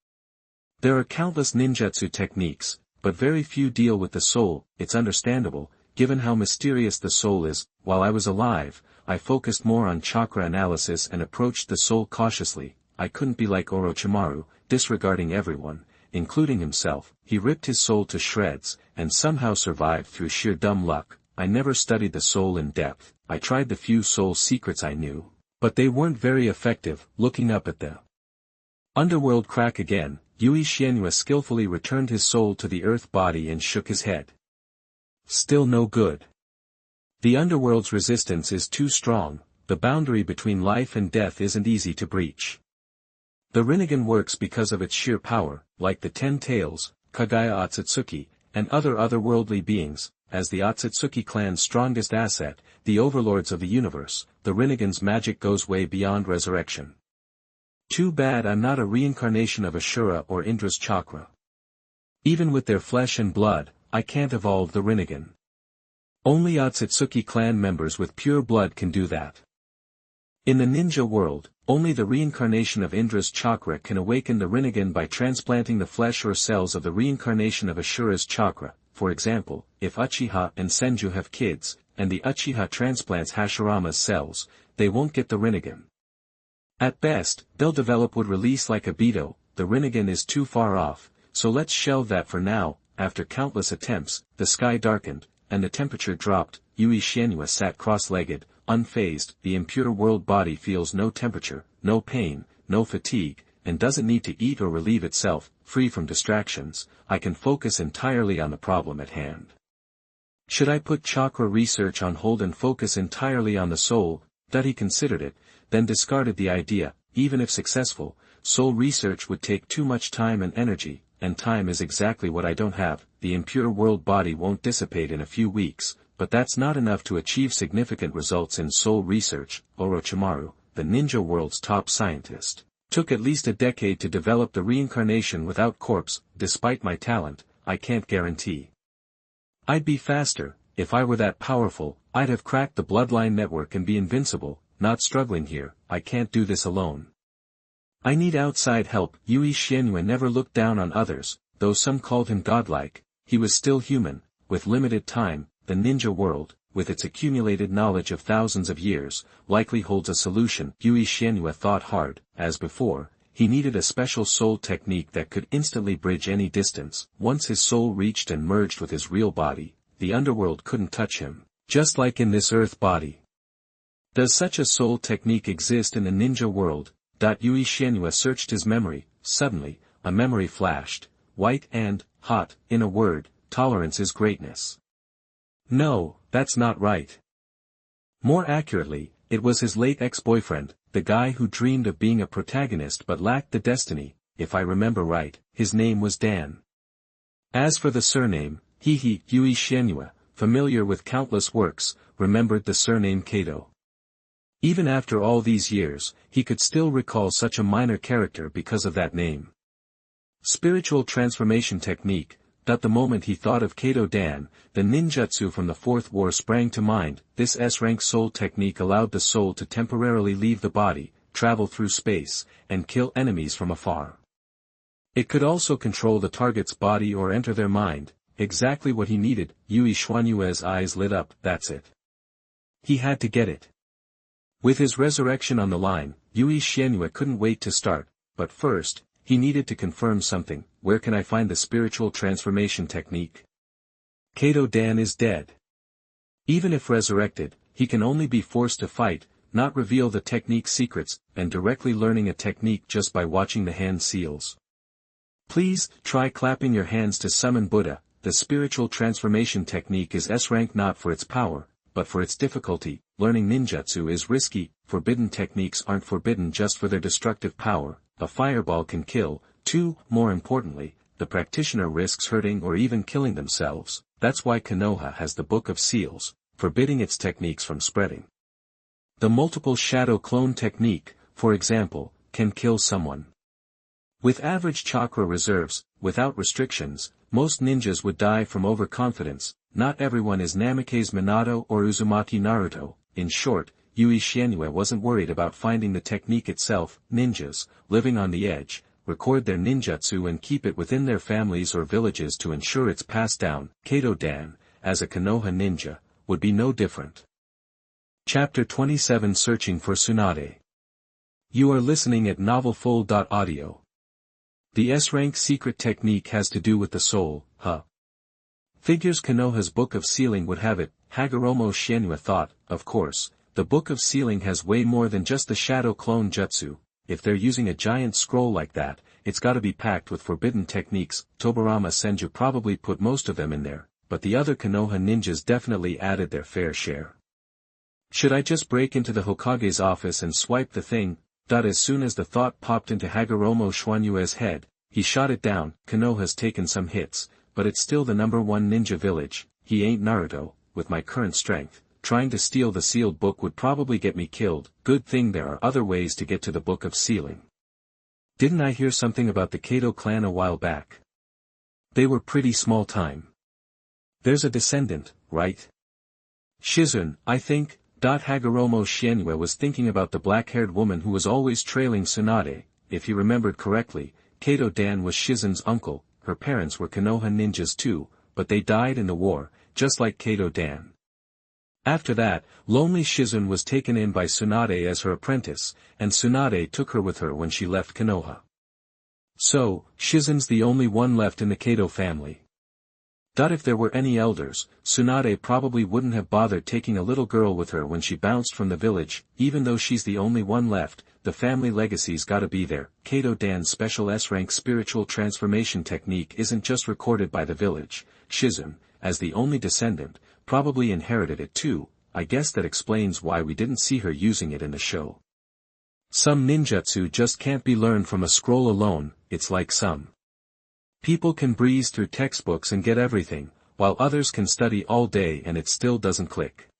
There are countless ninjutsu techniques, but very few deal with the soul. It's understandable, given how mysterious the soul is. While I was alive, I focused more on chakra analysis and approached the soul cautiously. I couldn't be like Orochimaru, disregarding everyone, including himself. He ripped his soul to shreds, and somehow survived through sheer dumb luck. I never studied the soul in depth. I tried the few soul secrets I knew, but they weren't very effective. Looking up at the underworld crack again, Yui Xianyue skillfully returned his soul to the earth body and shook his head. Still no good. The underworld's resistance is too strong. The boundary between life and death isn't easy to breach. The Rinnegan works because of its sheer power, like the 10 tails, Kagaya Otsutsuki, and other otherworldly beings. As the Otsutsuki clan's strongest asset, the overlords of the universe, the Rinnegan's magic goes way beyond resurrection. Too bad I'm not a reincarnation of Ashura or Indra's chakra. Even with their flesh and blood, I can't evolve the Rinnegan. Only Otsutsuki clan members with pure blood can do that. In the ninja world, only the reincarnation of Indra's chakra can awaken the Rinnegan by transplanting the flesh or cells of the reincarnation of Ashura's chakra. For example, if Uchiha and Senju have kids, and the Uchiha transplants Hashirama's cells, they won't get the Rinnegan. At best, they'll develop would release like a Beto. The Rinnegan is too far off, so let's shelve that for now. After countless attempts, the sky darkened, and the temperature dropped. Yui Xianyue sat cross-legged, unfazed. The impure world body feels no temperature, no pain, no fatigue, and doesn't need to eat or relieve itself. Free from distractions, I can focus entirely on the problem at hand. Should I put chakra research on hold and focus entirely on the soul? He considered it, then discarded the idea. Even if successful, soul research would take too much time and energy. and time is exactly what I don't have. The impure world body won't dissipate in a few weeks, but that's not enough to achieve significant results in soul research. Orochimaru, the ninja world's top scientist, took at least a decade to develop the reincarnation without corpse. Despite my talent, I can't guarantee I'd be faster. If I were that powerful, I'd have cracked the bloodline network and be invincible. Not struggling here, I can't do this alone. I need outside help. Yui Xianyue never looked down on others, though some called him godlike. He was still human, with limited time. The ninja world, with its accumulated knowledge of thousands of years, likely holds a solution. Yui Xianyue thought hard. As before, he needed a special soul technique that could instantly bridge any distance. Once his soul reached and merged with his real body, the underworld couldn't touch him, just like in this earth body. Does such a soul technique exist in the ninja world? Yui Xianyue searched his memory. Suddenly, a memory flashed. White and hot. In a word, tolerance is greatness. No, that's not right. More accurately, it was his late ex-boyfriend, the guy who dreamed of being a protagonist but lacked the destiny. If I remember right, his name was Dan. As for the surname, Yui Xianyue, familiar with countless works, remembered the surname Kato. Even after all these years, he could still recall such a minor character because of that name. Spiritual transformation technique. The moment he thought of Kato Dan, the ninjutsu from the Fourth War sprang to mind. This S-rank soul technique allowed the soul to temporarily leave the body, travel through space, and kill enemies from afar. It could also control the target's body or enter their mind, exactly what he needed. Yui Xianyue's eyes lit up. That's it. He had to get it. With his resurrection on the line, Yui Xianyue couldn't wait to start, but first, he needed to confirm something. Where can I find the spiritual transformation technique? Kato Dan is dead. Even if resurrected, he can only be forced to fight, not reveal the technique secrets, and directly learning a technique just by watching the hand seals. Please, try clapping your hands to summon Buddha. The spiritual transformation technique is S-rank not for its power, but for its difficulty. Learning ninjutsu is risky. Forbidden techniques aren't forbidden just for their destructive power. A fireball can kill. 2. More importantly, the practitioner risks hurting or even killing themselves. That's why Konoha has the Book of Seals, forbidding its techniques from spreading. The multiple shadow clone technique, for example, can kill someone. With average chakra reserves, without restrictions, most ninjas would die from overconfidence. Not everyone is Namikaze Minato or Uzumaki Naruto. In short, Yui Xianyue wasn't worried about finding the technique itself. Ninjas, living on the edge, record their ninjutsu and keep it within their families or villages to ensure it's passed down. Kato Dan, as a Konoha ninja, would be no different. Chapter 27 Searching for Tsunade. You are listening at novelfull.audio. The S-rank secret technique has to do with the soul, huh? Figures Konoha's Book of Sealing would have it. Hagoromo Xianyue thought. Of course, the Book of Sealing has way more than just the shadow clone jutsu. If they're using a giant scroll like that, it's gotta be packed with forbidden techniques. Tobarama Senju probably put most of them in there, but the other Konoha ninjas definitely added their fair share. Should I just break into the Hokage's office and swipe the thing? As soon as the thought popped into Hagoromo Xianyue's head, he shot it down. Konoha's taken some hits, but it's still the #1 ninja village. He ain't Naruto. With my current strength, trying to steal the sealed book would probably get me killed. Good thing there are other ways to get to the Book of Sealing. Didn't I hear something about the Kato clan a while back? They were pretty small time. There's a descendant, right? Shizune, I think. Hagoromo Xianyue was thinking about the black-haired woman who was always trailing Tsunade. If he remembered correctly, Kato Dan was Shizune's uncle. Her parents were Konoha ninjas too, but they died in the war, just like Kato Dan. After that, lonely Shizune was taken in by Tsunade as her apprentice, and Tsunade took her with her when she left Konoha. So, Shizune's the only one left in the Kato family. If there were any elders, Tsunade probably wouldn't have bothered taking a little girl with her when she bounced from the village. Even though she's the only one left, the family legacy's gotta be there. Kato Dan's special S-rank spiritual transformation technique isn't just recorded by the village. Shizune, as the only descendant, probably inherited it too. I guess that explains why we didn't see her using it in the show. Some ninjutsu just can't be learned from a scroll alone. It's like some People can breeze through textbooks and get everything, while others can study all day and it still doesn't click.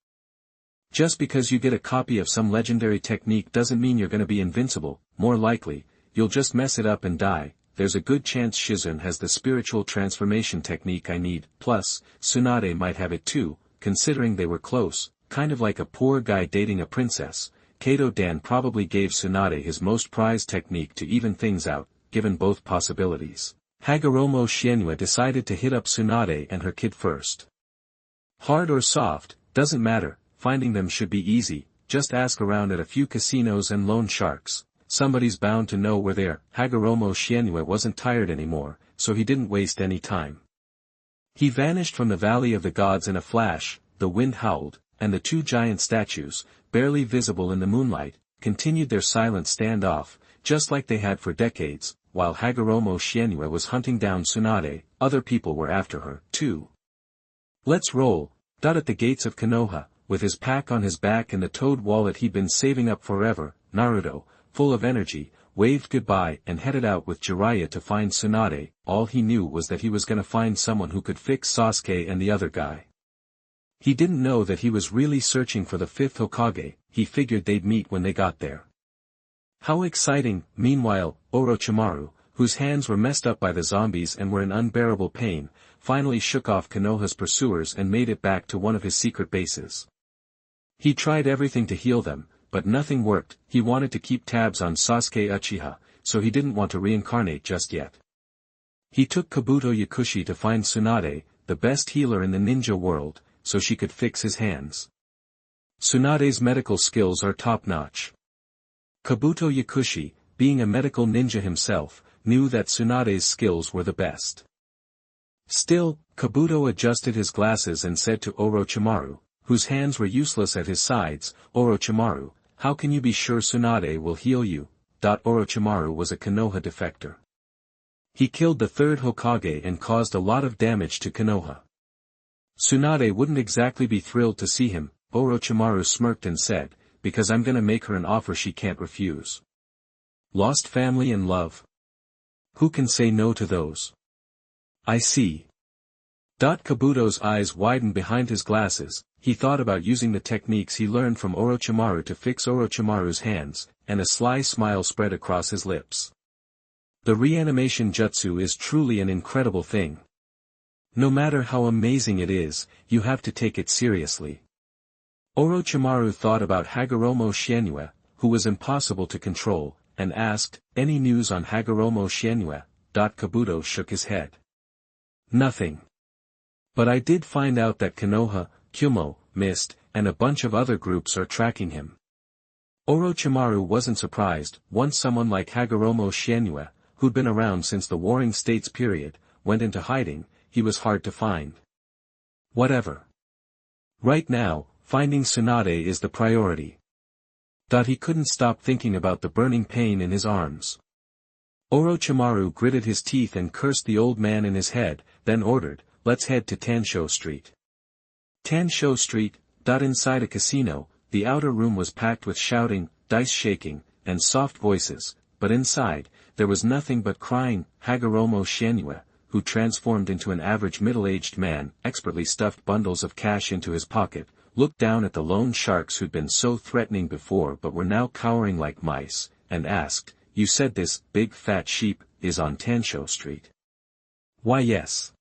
Just because you get a copy of some legendary technique doesn't mean you're gonna be invincible. More likely, you'll just mess it up and die. There's a good chance Shizune has the spiritual transformation technique I need, plus, Tsunade might have it too, considering they were close, kind of like a poor guy dating a princess. Kato-dan probably gave Tsunade his most prized technique to even things out, given both possibilities. Hagoromo Shienue decided to hit up Tsunade and her kid first. Hard or soft, doesn't matter, finding them should be easy, just ask around at a few casinos and loan sharks. Somebody's bound to know where they're. Hagoromo Shienue wasn't tired anymore, so he didn't waste any time. He vanished from the Valley of the Gods in a flash, the wind howled, and the two giant statues, barely visible in the moonlight, continued their silent standoff, just like they had for decades. While Hagoromo Shienue was hunting down Tsunade, other people were after her, too. Let's roll. At the gates of Konoha, with his pack on his back and the toad wallet he'd been saving up forever, Naruto, full of energy, waved goodbye and headed out with Jiraiya to find Tsunade. All he knew was that he was gonna find someone who could fix Sasuke and the other guy. He didn't know that he was really searching for the fifth Hokage. He figured they'd meet when they got there. How exciting! Meanwhile, Orochimaru, whose hands were messed up by the zombies and were in unbearable pain, finally shook off Konoha's pursuers and made it back to one of his secret bases. He tried everything to heal them, but nothing worked. He wanted to keep tabs on Sasuke Uchiha, so he didn't want to reincarnate just yet. He took Kabuto Yakushi to find Tsunade, the best healer in the ninja world, so she could fix his hands. Tsunade's medical skills are top-notch. Kabuto Yakushi, being a medical ninja himself, knew that Tsunade's skills were the best. Still, Kabuto adjusted his glasses and said to Orochimaru, whose hands were useless at his sides, "Orochimaru, how can you be sure Tsunade will heal you?" Orochimaru was a Konoha defector. He killed the third Hokage and caused a lot of damage to Konoha. Tsunade wouldn't exactly be thrilled to see him. Orochimaru smirked and said, "Because I'm gonna make her an offer she can't refuse." Lost family and love. Who can say no to those? I see. Kabuto's eyes widened behind his glasses. He thought about using the techniques he learned from Orochimaru to fix Orochimaru's hands, and a sly smile spread across his lips. The reanimation jutsu is truly an incredible thing. No matter how amazing it is, you have to take it seriously. Orochimaru thought about Hagoromo Shienue, who was impossible to control, and asked, "Any news on Hagoromo Shienue?" Kabuto shook his head. "Nothing. But I did find out that Konoha, Kyumo, Mist, and a bunch of other groups are tracking him." Orochimaru wasn't surprised. Once someone like Hagoromo Shienue, who'd been around since the Warring States period, went into hiding, he was hard to find. Whatever. Right now, finding Tsunade is the priority. He couldn't stop thinking about the burning pain in his arms. Orochimaru gritted his teeth and cursed the old man in his head, then ordered, "Let's head to Tansho Street." Tansho Street. Inside a casino, the outer room was packed with shouting, dice shaking, and soft voices, but inside, there was nothing but crying. Hagoromo Shienue, who transformed into an average middle-aged man, expertly stuffed bundles of cash into his pocket, looked down at the loan sharks who'd been so threatening before but were now cowering like mice, and asked, "You said this big fat sheep is on Tansho Street?" "Why yes."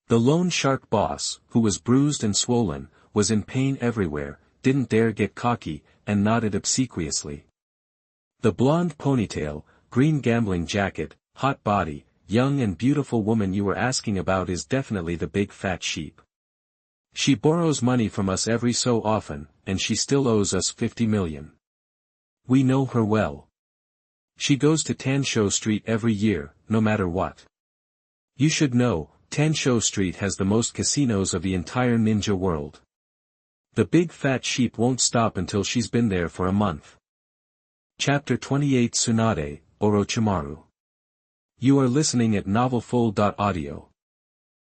The loan shark boss, who was bruised and swollen, was in pain everywhere, didn't dare get cocky, and nodded obsequiously. The blonde ponytail, green gambling jacket, hot body, young and beautiful woman you were asking about is definitely the big fat sheep. She borrows money from us every so often, and she still owes us 50 million. We know her well. She goes to Tansho Street every year, no matter what. You should know, Tansho Street has the most casinos of the entire ninja world. The big fat sheep won't stop until she's been there for a month. Chapter 28 Tsunade, Orochimaru. You are listening at novelfull.audio.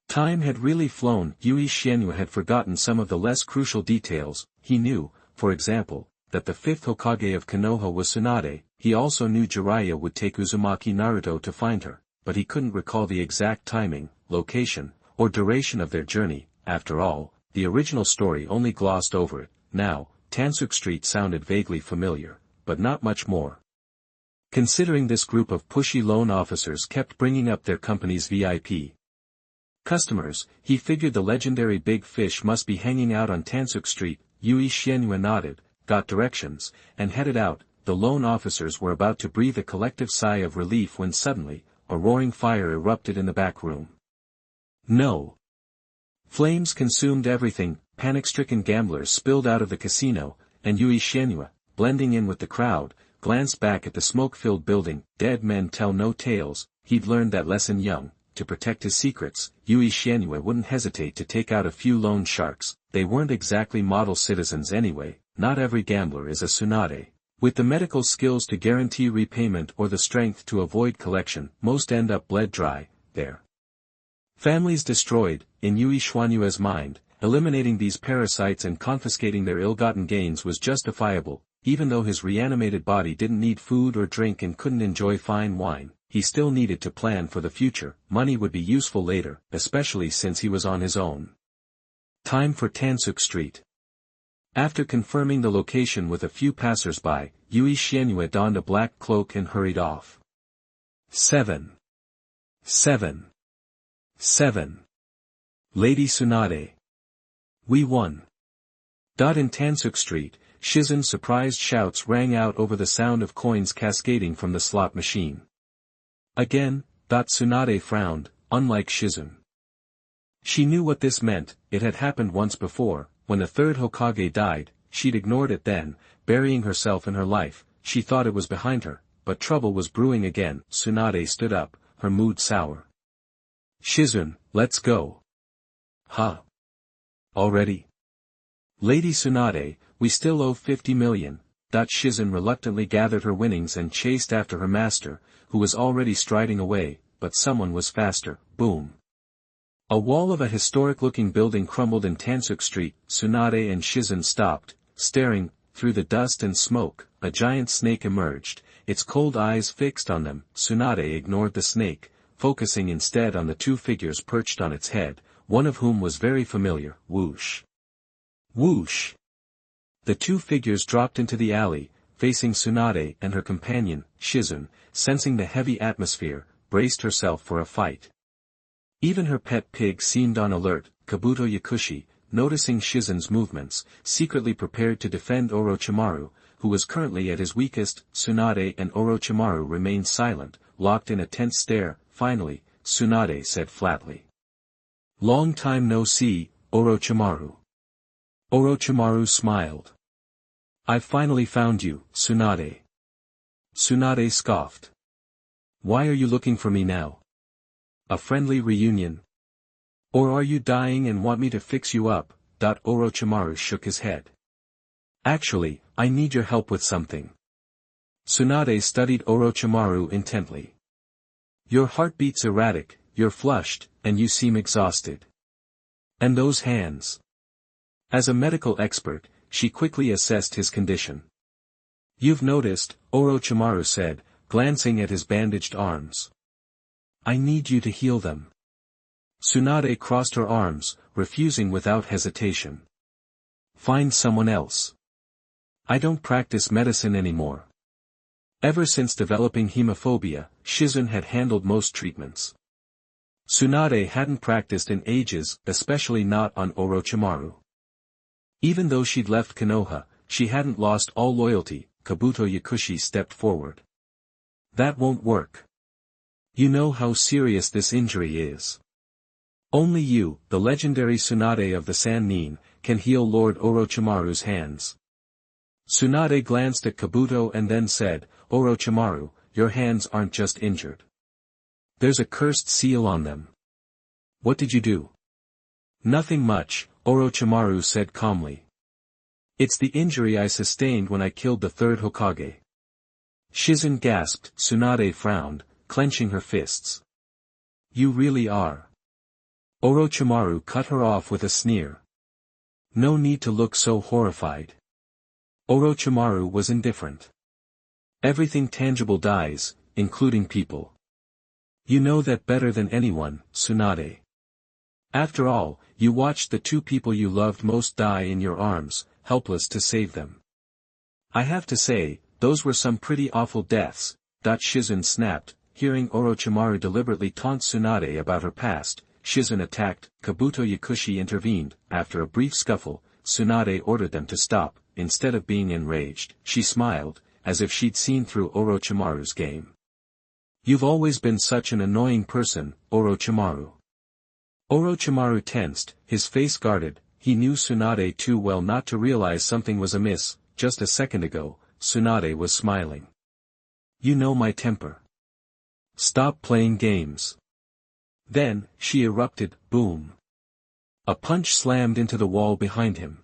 Time had really flown. Yui Shienue had forgotten some of the less crucial details. He knew, for example, that the fifth Hokage of Konoha was Tsunade. He also knew Jiraiya would take Uzumaki Naruto to find her. but he couldn't recall the exact timing, location, or duration of their journey. After all, the original story only glossed over it. Now, Tansuk Street sounded vaguely familiar, but not much more. Considering this group of pushy loan officers kept bringing up their company's VIP customers, he figured the legendary big fish must be hanging out on Tansuk Street. Yui Xianyu nodded, got directions, and headed out. The loan officers were about to breathe a collective sigh of relief when suddenly, a roaring fire erupted in the back room. No! Flames consumed everything. Panic-stricken gamblers spilled out of the casino, and Yui Xianyu, blending in with the crowd, glanced back at the smoke-filled building. Dead men tell no tales. He'd learned that lesson young. To protect his secrets, Yui Xianyu wouldn't hesitate to take out a few loan sharks. They weren't exactly model citizens anyway. Not every gambler is a Tsunade. With the medical skills to guarantee repayment or the strength to avoid collection, most end up bled dry, their families destroyed. In Yui Xianyu's mind, eliminating these parasites and confiscating their ill-gotten gains was justifiable. Even though his reanimated body didn't need food or drink and couldn't enjoy fine wine, he still needed to plan for the future. Money would be useful later, especially since he was on his own. Time for Tansuk Street. After confirming the location with a few passers-by, Yui Xianyu donned a black cloak and hurried off. 7. Lady Tsunade. We won. In Tansuk Street, Shizen's surprised shouts rang out over the sound of coins cascading from the slot machine. Again, Tsunade frowned, unlike Shizen. She knew what this meant. It had happened once before, when the third Hokage died. She'd ignored it then, burying herself in her life. She thought it was behind her, but trouble was brewing again. Tsunade stood up, her mood sour. Shizen, let's go. Huh? Already? Lady Tsunade, we still owe 50 million. Shizen reluctantly gathered her winnings and chased after her master, who was already striding away, but someone was faster. Boom. A wall of a historic-looking building crumbled in Tansuk Street. Tsunade and Shizen stopped, staring. Through the dust and smoke, a giant snake emerged, its cold eyes fixed on them. Tsunade ignored the snake, focusing instead on the two figures perched on its head, one of whom was very familiar. Whoosh. Whoosh. The two figures dropped into the alley, facing Tsunade and her companion. Shizen, sensing the heavy atmosphere, braced herself for a fight. Even her pet pig seemed on alert. Kabuto Yakushi, noticing Shizen's movements, secretly prepared to defend Orochimaru, who was currently at his weakest. Tsunade and Orochimaru remained silent, locked in a tense stare. Finally, Tsunade said flatly. Long time no see, Orochimaru. Orochimaru smiled. I've finally found you, Tsunade. Tsunade scoffed. Why are you looking for me now? A friendly reunion? Or are you dying and want me to fix you up? Orochimaru shook his head. Actually, I need your help with something. Tsunade studied Orochimaru intently. Your heart beats erratic, you're flushed, and you seem exhausted. And those hands. As a medical expert, she quickly assessed his condition. You've noticed, Orochimaru said, glancing at his bandaged arms. I need you to heal them. Tsunade crossed her arms, refusing without hesitation. Find someone else. I don't practice medicine anymore. Ever since developing hemophobia, Shizen had handled most treatments. Tsunade hadn't practiced in ages, especially not on Orochimaru. Even though she'd left Konoha, she hadn't lost all loyalty. Kabuto Yakushi stepped forward. That won't work. You know how serious this injury is. Only you, the legendary Tsunade of the Sannin, can heal Lord Orochimaru's hands. Tsunade glanced at Kabuto and then said, Orochimaru, your hands aren't just injured. There's a cursed seal on them. What did you do? Nothing much, Orochimaru said calmly. It's the injury I sustained when I killed the third Hokage. Shizen gasped. Tsunade frowned, clenching her fists. You really are. Orochimaru cut her off with a sneer. No need to look so horrified. Orochimaru was indifferent. Everything tangible dies, including people. You know that better than anyone, Tsunade. After all, you watched the two people you loved most die in your arms, helpless to save them. I have to say, those were some pretty awful deaths. Shizune snapped, hearing Orochimaru deliberately taunt Tsunade about her past. Shizune attacked, Kabuto Yakushi intervened. After a brief scuffle, Tsunade ordered them to stop. Instead of being enraged, she smiled, as if she'd seen through Orochimaru's game. You've always been such an annoying person, Orochimaru. Orochimaru tensed, his face guarded. He knew Tsunade too well not to realize something was amiss. Just a second ago, Tsunade was smiling. You know my temper. Stop playing games. Then, she erupted, boom. A punch slammed into the wall behind him.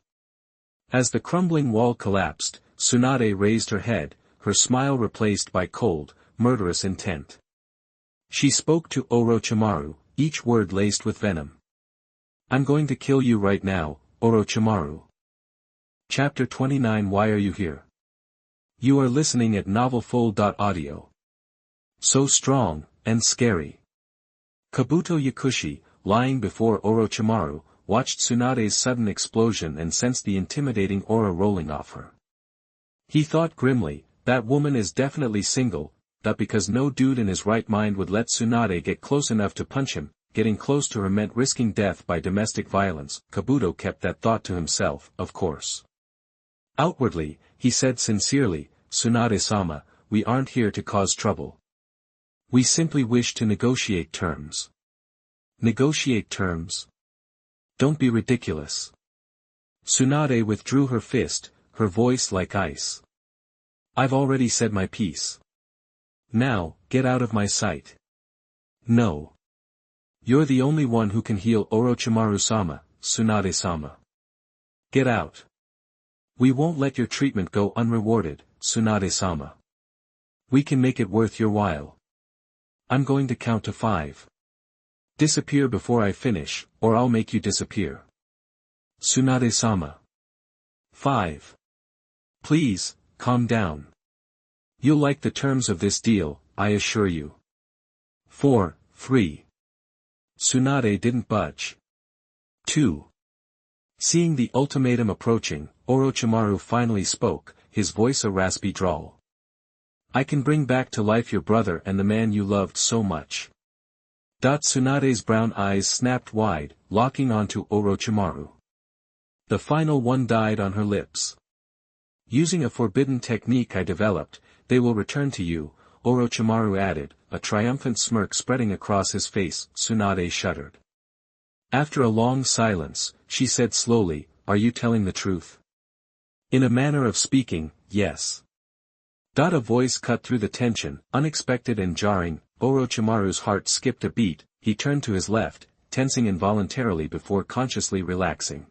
As the crumbling wall collapsed, Tsunade raised her head, her smile replaced by cold, murderous intent. She spoke to Orochimaru, each word laced with venom. I'm going to kill you right now, Orochimaru. Chapter 29. Why are you here? You are listening at novelfull.audio. So strong, and scary. Kabuto Yakushi, lying before Orochimaru, watched Tsunade's sudden explosion and sensed the intimidating aura rolling off her. He thought grimly, that woman is definitely single, that because no dude in his right mind would let Tsunade get close enough to punch him, getting close to her meant risking death by domestic violence. Kabuto kept that thought to himself, of course. Outwardly, he said sincerely, Tsunade-sama, we aren't here to cause trouble. We simply wish to negotiate terms. Negotiate terms? Don't be ridiculous. Tsunade withdrew her fist, her voice like ice. I've already said my piece. Now, get out of my sight. No. You're the only one who can heal Orochimaru-sama, Tsunade-sama. Get out. We won't let your treatment go unrewarded, Tsunade-sama. We can make it worth your while. I'm going to count to 5. Disappear before I finish, or I'll make you disappear. Tsunade-sama. 5. Please, calm down. You'll like the terms of this deal, I assure you. 4, 3. Tsunade didn't budge. 2. Seeing the ultimatum approaching, Orochimaru finally spoke, his voice a raspy drawl. I can bring back to life your brother and the man you loved so much. Tsunade's brown eyes snapped wide, locking onto Orochimaru. The final one died on her lips. Using a forbidden technique I developed, they will return to you, Orochimaru added, a triumphant smirk spreading across his face. Tsunade shuddered. After a long silence, she said slowly, are you telling the truth? In a manner of speaking, yes. A voice cut through the tension, unexpected and jarring. Orochimaru's heart skipped a beat, he turned to his left, tensing involuntarily before consciously relaxing.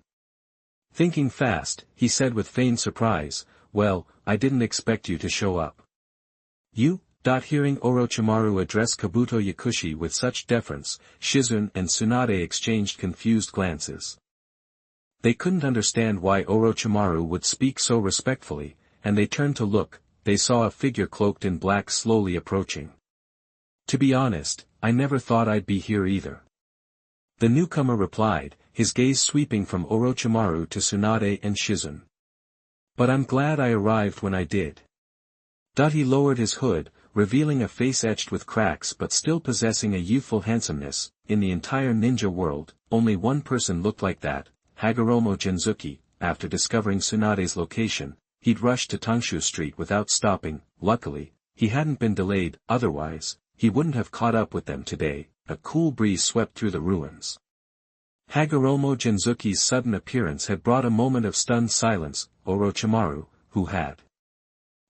Thinking fast, he said with feigned surprise, well, I didn't expect you to show up. You? Hearing Orochimaru address Kabuto Yakushi with such deference, Shizune and Tsunade exchanged confused glances. They couldn't understand why Orochimaru would speak so respectfully, and they turned to look. They saw a figure cloaked in black slowly approaching. To be honest, I never thought I'd be here either. The newcomer replied, his gaze sweeping from Orochimaru to Tsunade and Shizune. But I'm glad I arrived when I did. He lowered his hood, revealing a face etched with cracks but still possessing a youthful handsomeness. In the entire ninja world, only one person looked like that, Hagoromo Gengetsu. After discovering Tsunade's location, he'd rushed to Tangshu Street without stopping. Luckily, he hadn't been delayed, otherwise, he wouldn't have caught up with them today. A cool breeze swept through the ruins. Hagoromo Gengetsu's sudden appearance had brought a moment of stunned silence. Orochimaru, who had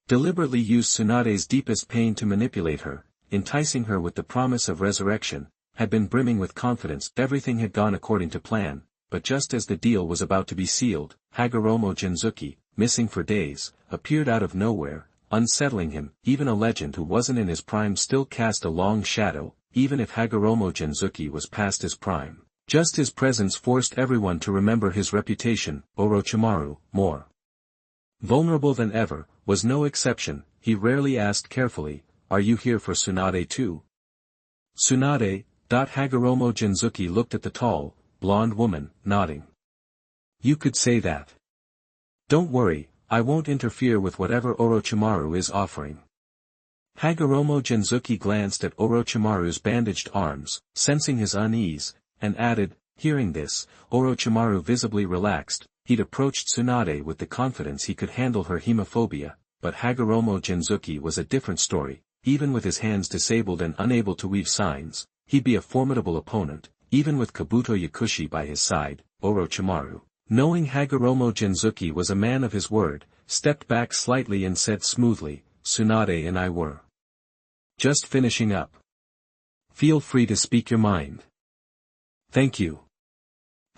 deliberately used Tsunade's deepest pain to manipulate her, enticing her with the promise of resurrection, had been brimming with confidence. Everything had gone according to plan, but just as the deal was about to be sealed, Hagoromo Gengetsu, missing for days, appeared out of nowhere, unsettling him. Even a legend who wasn't in his prime still cast a long shadow, even if Hagoromo Gengetsu was past his prime. Just his presence forced everyone to remember his reputation. Orochimaru, more vulnerable than ever, was no exception. He rarely asked carefully, are you here for Tsunade too? Tsunade. Hagoromo Genzuki looked at the tall, blonde woman, nodding. You could say that. Don't worry, I won't interfere with whatever Orochimaru is offering. Hagoromo Genzuki glanced at Orochimaru's bandaged arms, sensing his unease, and added, hearing this, Orochimaru visibly relaxed. He'd approached Tsunade with the confidence he could handle her hemophobia, but Hagoromo Genzuki was a different story. Even with his hands disabled and unable to weave signs, he'd be a formidable opponent, even with Kabuto Yakushi by his side. Orochimaru, knowing Hagoromo Genzuki was a man of his word, stepped back slightly and said smoothly, Tsunade and I were just finishing up. Feel free to speak your mind. Thank you.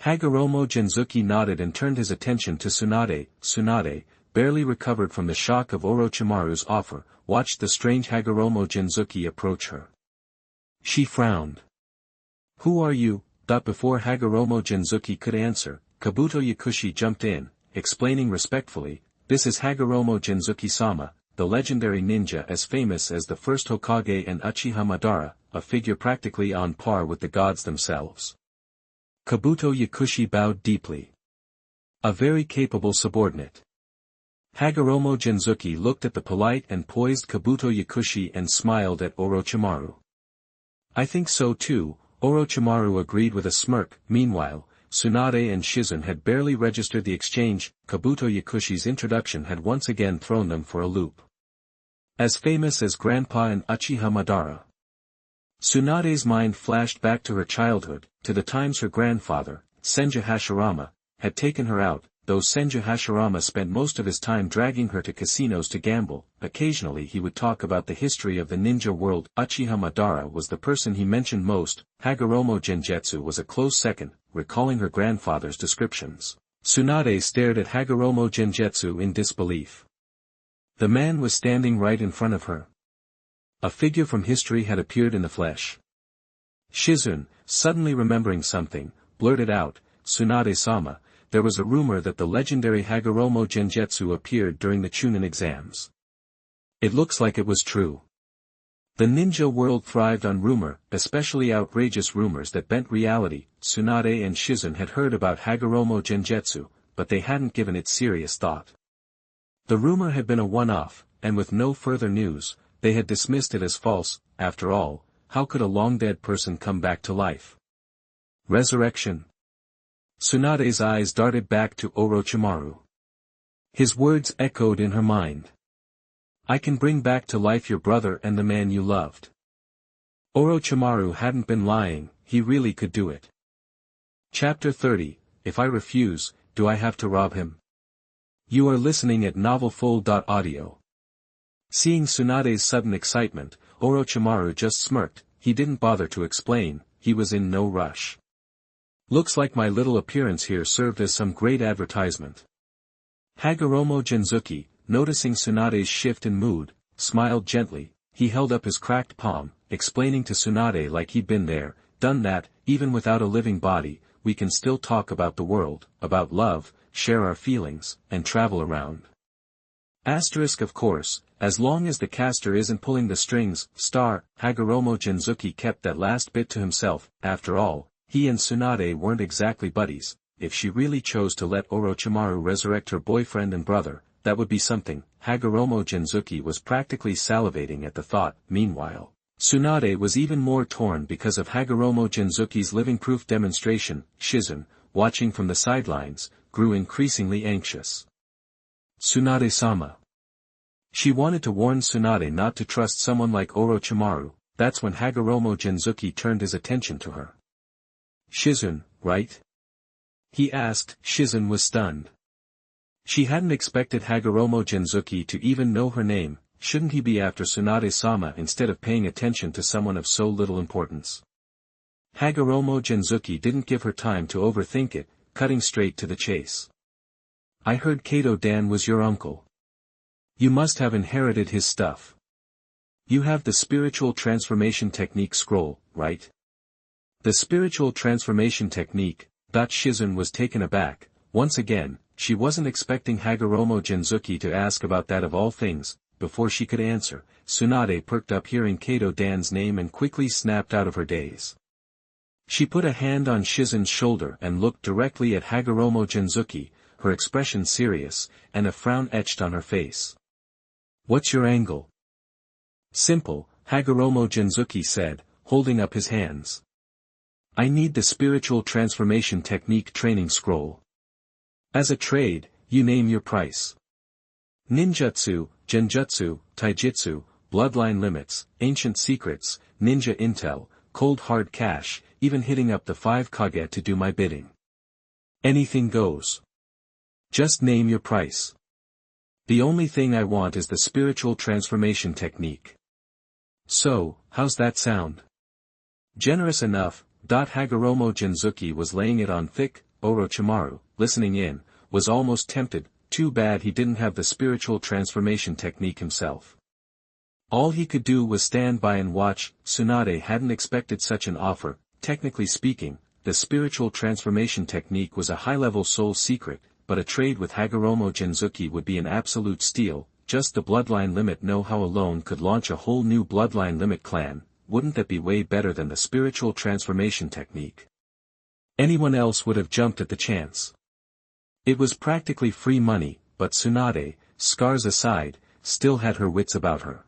Hagoromo Genzuki nodded and turned his attention to Tsunade. Tsunade, barely recovered from the shock of Orochimaru's offer, watched the strange Hagoromo Genzuki approach her. She frowned. Who are you? Before Hagoromo Genzuki could answer, Kabuto Yakushi jumped in, explaining respectfully, this is Hagoromo Genzuki-sama, the legendary ninja as famous as the first Hokage and Uchiha Madara, a figure practically on par with the gods themselves. Kabuto Yakushi bowed deeply. A very capable subordinate. Hagoromo Genzuki looked at the polite and poised Kabuto Yakushi and smiled at Orochimaru. I think so too, Orochimaru agreed with a smirk. Meanwhile, Tsunade and Shizun had barely registered the exchange. Kabuto Yakushi's introduction had once again thrown them for a loop. As famous as Grandpa and Uchiha Madara. Tsunade's mind flashed back to her childhood, to the times her grandfather, Senju Hashirama, had taken her out, though Senju Hashirama spent most of his time dragging her to casinos to gamble. Occasionally he would talk about the history of the ninja world. Uchiha Madara was the person he mentioned most. Hagoromo Gengetsu was a close second, recalling her grandfather's descriptions. Tsunade stared at Hagoromo Gengetsu in disbelief. The man was standing right in front of her. A figure from history had appeared in the flesh. Shizun, suddenly remembering something, blurted out, Tsunade-sama, there was a rumor that the legendary Hagoromo Gengetsu appeared during the Chunin exams. It looks like it was true. The ninja world thrived on rumor, especially outrageous rumors that bent reality. Tsunade and Shizun had heard about Hagoromo Gengetsu, but they hadn't given it serious thought. The rumor had been a one-off, and with no further news, they had dismissed it as false. After all, how could a long-dead person come back to life? Resurrection. Tsunade's eyes darted back to Orochimaru. His words echoed in her mind. I can bring back to life your brother and the man you loved. Orochimaru hadn't been lying, he really could do it. Chapter 30, If I refuse, do I have to rob him? You are listening at novelfull.audio. Seeing Tsunade's sudden excitement, Orochimaru just smirked. He didn't bother to explain, he was in no rush. Looks like my little appearance here served as some great advertisement. Hagoromo Genzuki, noticing Tsunade's shift in mood, smiled gently. He held up his cracked palm, explaining to Tsunade like he'd been there, done that. Even without a living body, we can still talk about the world, about love, share our feelings, and travel around. Asterisk of course, as long as the caster isn't pulling the strings. Hagoromo Genzuki kept that last bit to himself. After all, he and Tsunade weren't exactly buddies. If she really chose to let Orochimaru resurrect her boyfriend and brother, that would be something. Hagoromo Genzuki was practically salivating at the thought. Meanwhile, Tsunade was even more torn because of Hagoromo Genzuki's living proof demonstration. Shizun, watching from the sidelines, grew increasingly anxious. Tsunade-sama. She wanted to warn Tsunade not to trust someone like Orochimaru. That's when Hagoromo Genzuki turned his attention to her. Shizun, right? He asked. Shizun was stunned. She hadn't expected Hagoromo Genzuki to even know her name. Shouldn't he be after Tsunade-sama instead of paying attention to someone of so little importance? Hagoromo Genzuki didn't give her time to overthink it, cutting straight to the chase. I heard Kato-dan was your uncle. You must have inherited his stuff. You have the spiritual transformation technique scroll, right? The spiritual transformation technique. Shizun was taken aback. Once again, she wasn't expecting Hagoromo Genzuki to ask about that of all things. before she could answer, Tsunade perked up hearing Kato Dan's name and quickly snapped out of her daze. She put a hand on Shizen's shoulder and looked directly at Hagoromo Genzuki, her expression serious, and a frown etched on her face. "What's your angle?" "Simple," Hagoromo Genzuki said, holding up his hands. "I need the spiritual transformation technique training scroll. As a trade, you name your price. Ninjutsu, Genjutsu, Taijutsu, bloodline limits, ancient secrets, ninja intel, cold hard cash, even hitting up the 5 Kage to do my bidding. Anything goes. Just name your price. The only thing I want is the spiritual transformation technique. So, how's that sound?" "Generous enough." Hagoromo Genzuki was laying it on thick. Orochimaru, listening in, was almost tempted. Too bad he didn't have the spiritual transformation technique himself. All he could do was stand by and watch. Tsunade hadn't expected such an offer. Technically speaking, the spiritual transformation technique was a high-level soul secret, but a trade with Hagoromo Genzuki would be an absolute steal. Just the bloodline limit know-how alone could launch a whole new bloodline limit clan. Wouldn't that be way better than the spiritual transformation technique? Anyone else would have jumped at the chance. It was practically free money, but Tsunade, scars aside, still had her wits about her.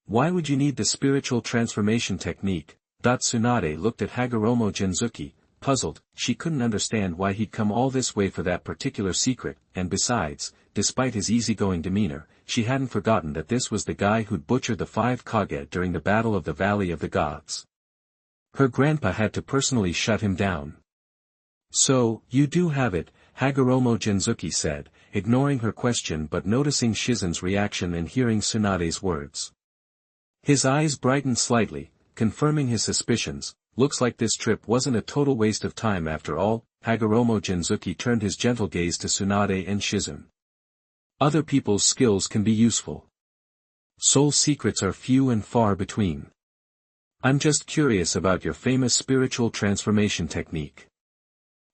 "Why would you need the spiritual transformation technique?" Tsunade looked at Hagoromo Genzuki, puzzled. She couldn't understand why he'd come all this way for that particular secret, and besides, despite his easygoing demeanor, she hadn't forgotten that this was the guy who'd butchered the 5 Kage during the Battle of the Valley of the Gods. Her grandpa had to personally shut him down. "So, you do have it," Hagoromo Genzuki said, ignoring her question but noticing Shizen's reaction and hearing Tsunade's words. His eyes brightened slightly, confirming his suspicions. "Looks like this trip wasn't a total waste of time after all." Hagoromo Genzuki turned his gentle gaze to Tsunade and Shizen. "Other people's skills can be useful. Soul secrets are few and far between. I'm just curious about your famous spiritual transformation technique.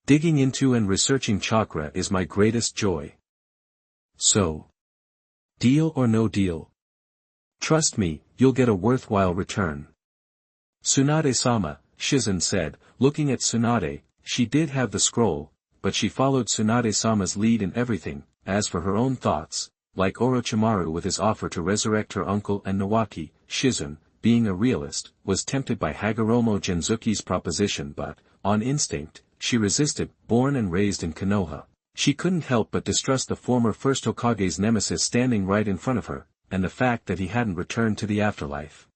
Digging into and researching chakra is my greatest joy. So, deal or no deal? Trust me, you'll get a worthwhile return." "Tsunade-sama," Shizen said, looking at Tsunade. She did have the scroll, but she followed Tsunade-sama's lead in everything. As for her own thoughts, like Orochimaru with his offer to resurrect her uncle and Nawaki, Shizen, being a realist, was tempted by Hagoromo Genzuki's proposition but, on instinct, she resisted. Born and raised in Konoha, she couldn't help but distrust the former First Hokage's nemesis standing right in front of her, and the fact that he hadn't returned to the afterlife.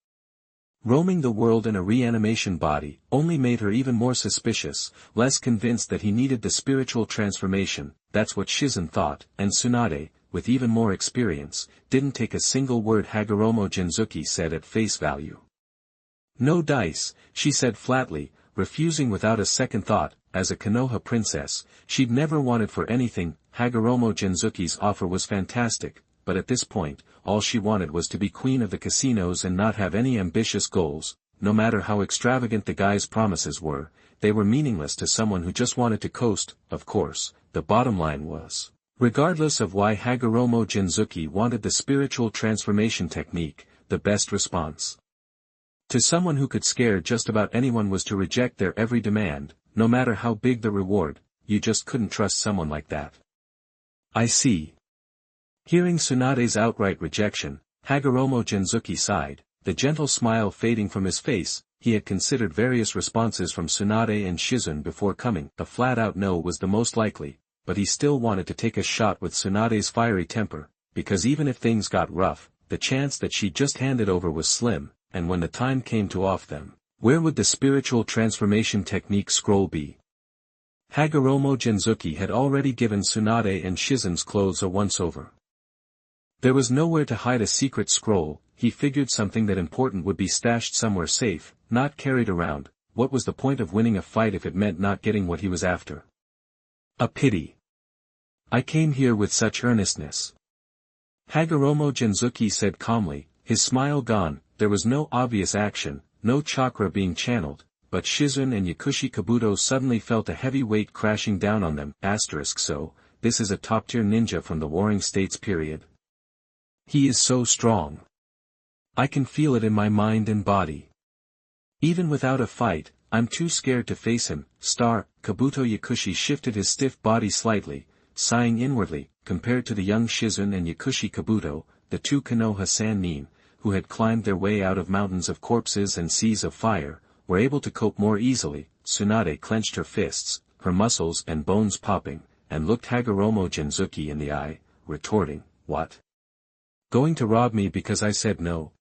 Roaming the world in a reanimation body only made her even more suspicious, less convinced that he needed the spiritual transformation. That's what Shizen thought, and Tsunade, with even more experience, didn't take a single word Hagoromo Genzuki said at face value. "No dice," she said flatly, refusing without a second thought. As a Konoha princess, she'd never wanted for anything. Hagoromo Genzuki's offer was fantastic, but at this point, all she wanted was to be queen of the casinos and not have any ambitious goals. No matter how extravagant the guy's promises were, they were meaningless to someone who just wanted to coast. Of course, the bottom line was, regardless of why Hagoromo Genzuki wanted the spiritual transformation technique, the best response to someone who could scare just about anyone was to reject their every demand, no matter how big the reward. You just couldn't trust someone like that. "I see." Hearing Tsunade's outright rejection, Hagoromo Genzuki sighed, the gentle smile fading from his face. He had considered various responses from Tsunade and Shizen before coming. A flat-out no was the most likely, but he still wanted to take a shot with Tsunade's fiery temper, because even if things got rough, the chance that she'd just handed over was slim, and when the time came to off them, where would the spiritual transformation technique scroll be? Hagoromo Genzuki had already given Tsunade and Shizen's clothes a once-over. There was nowhere to hide a secret scroll. He figured something that important would be stashed somewhere safe, not carried around. What was the point of winning a fight if it meant not getting what he was after? "A pity. I came here with such earnestness," Hagoromo Genzuki said calmly, his smile gone. There was no obvious action, no chakra being channeled, but Shizen and Yakushi Kabuto suddenly felt a heavy weight crashing down on them. So, this is a top-tier ninja from the Warring States period. He is so strong. I can feel it in my mind and body. Even without a fight, I'm too scared to face him. Kabuto Yakushi shifted his stiff body slightly, sighing inwardly. Compared to the young Shizun and Yakushi Kabuto, the two Konoha Sannin, who had climbed their way out of mountains of corpses and seas of fire, were able to cope more easily. Tsunade clenched her fists, her muscles and bones popping, and looked Hagoromo Genzuki in the eye, retorting, "What? Going to rob me because I said no?"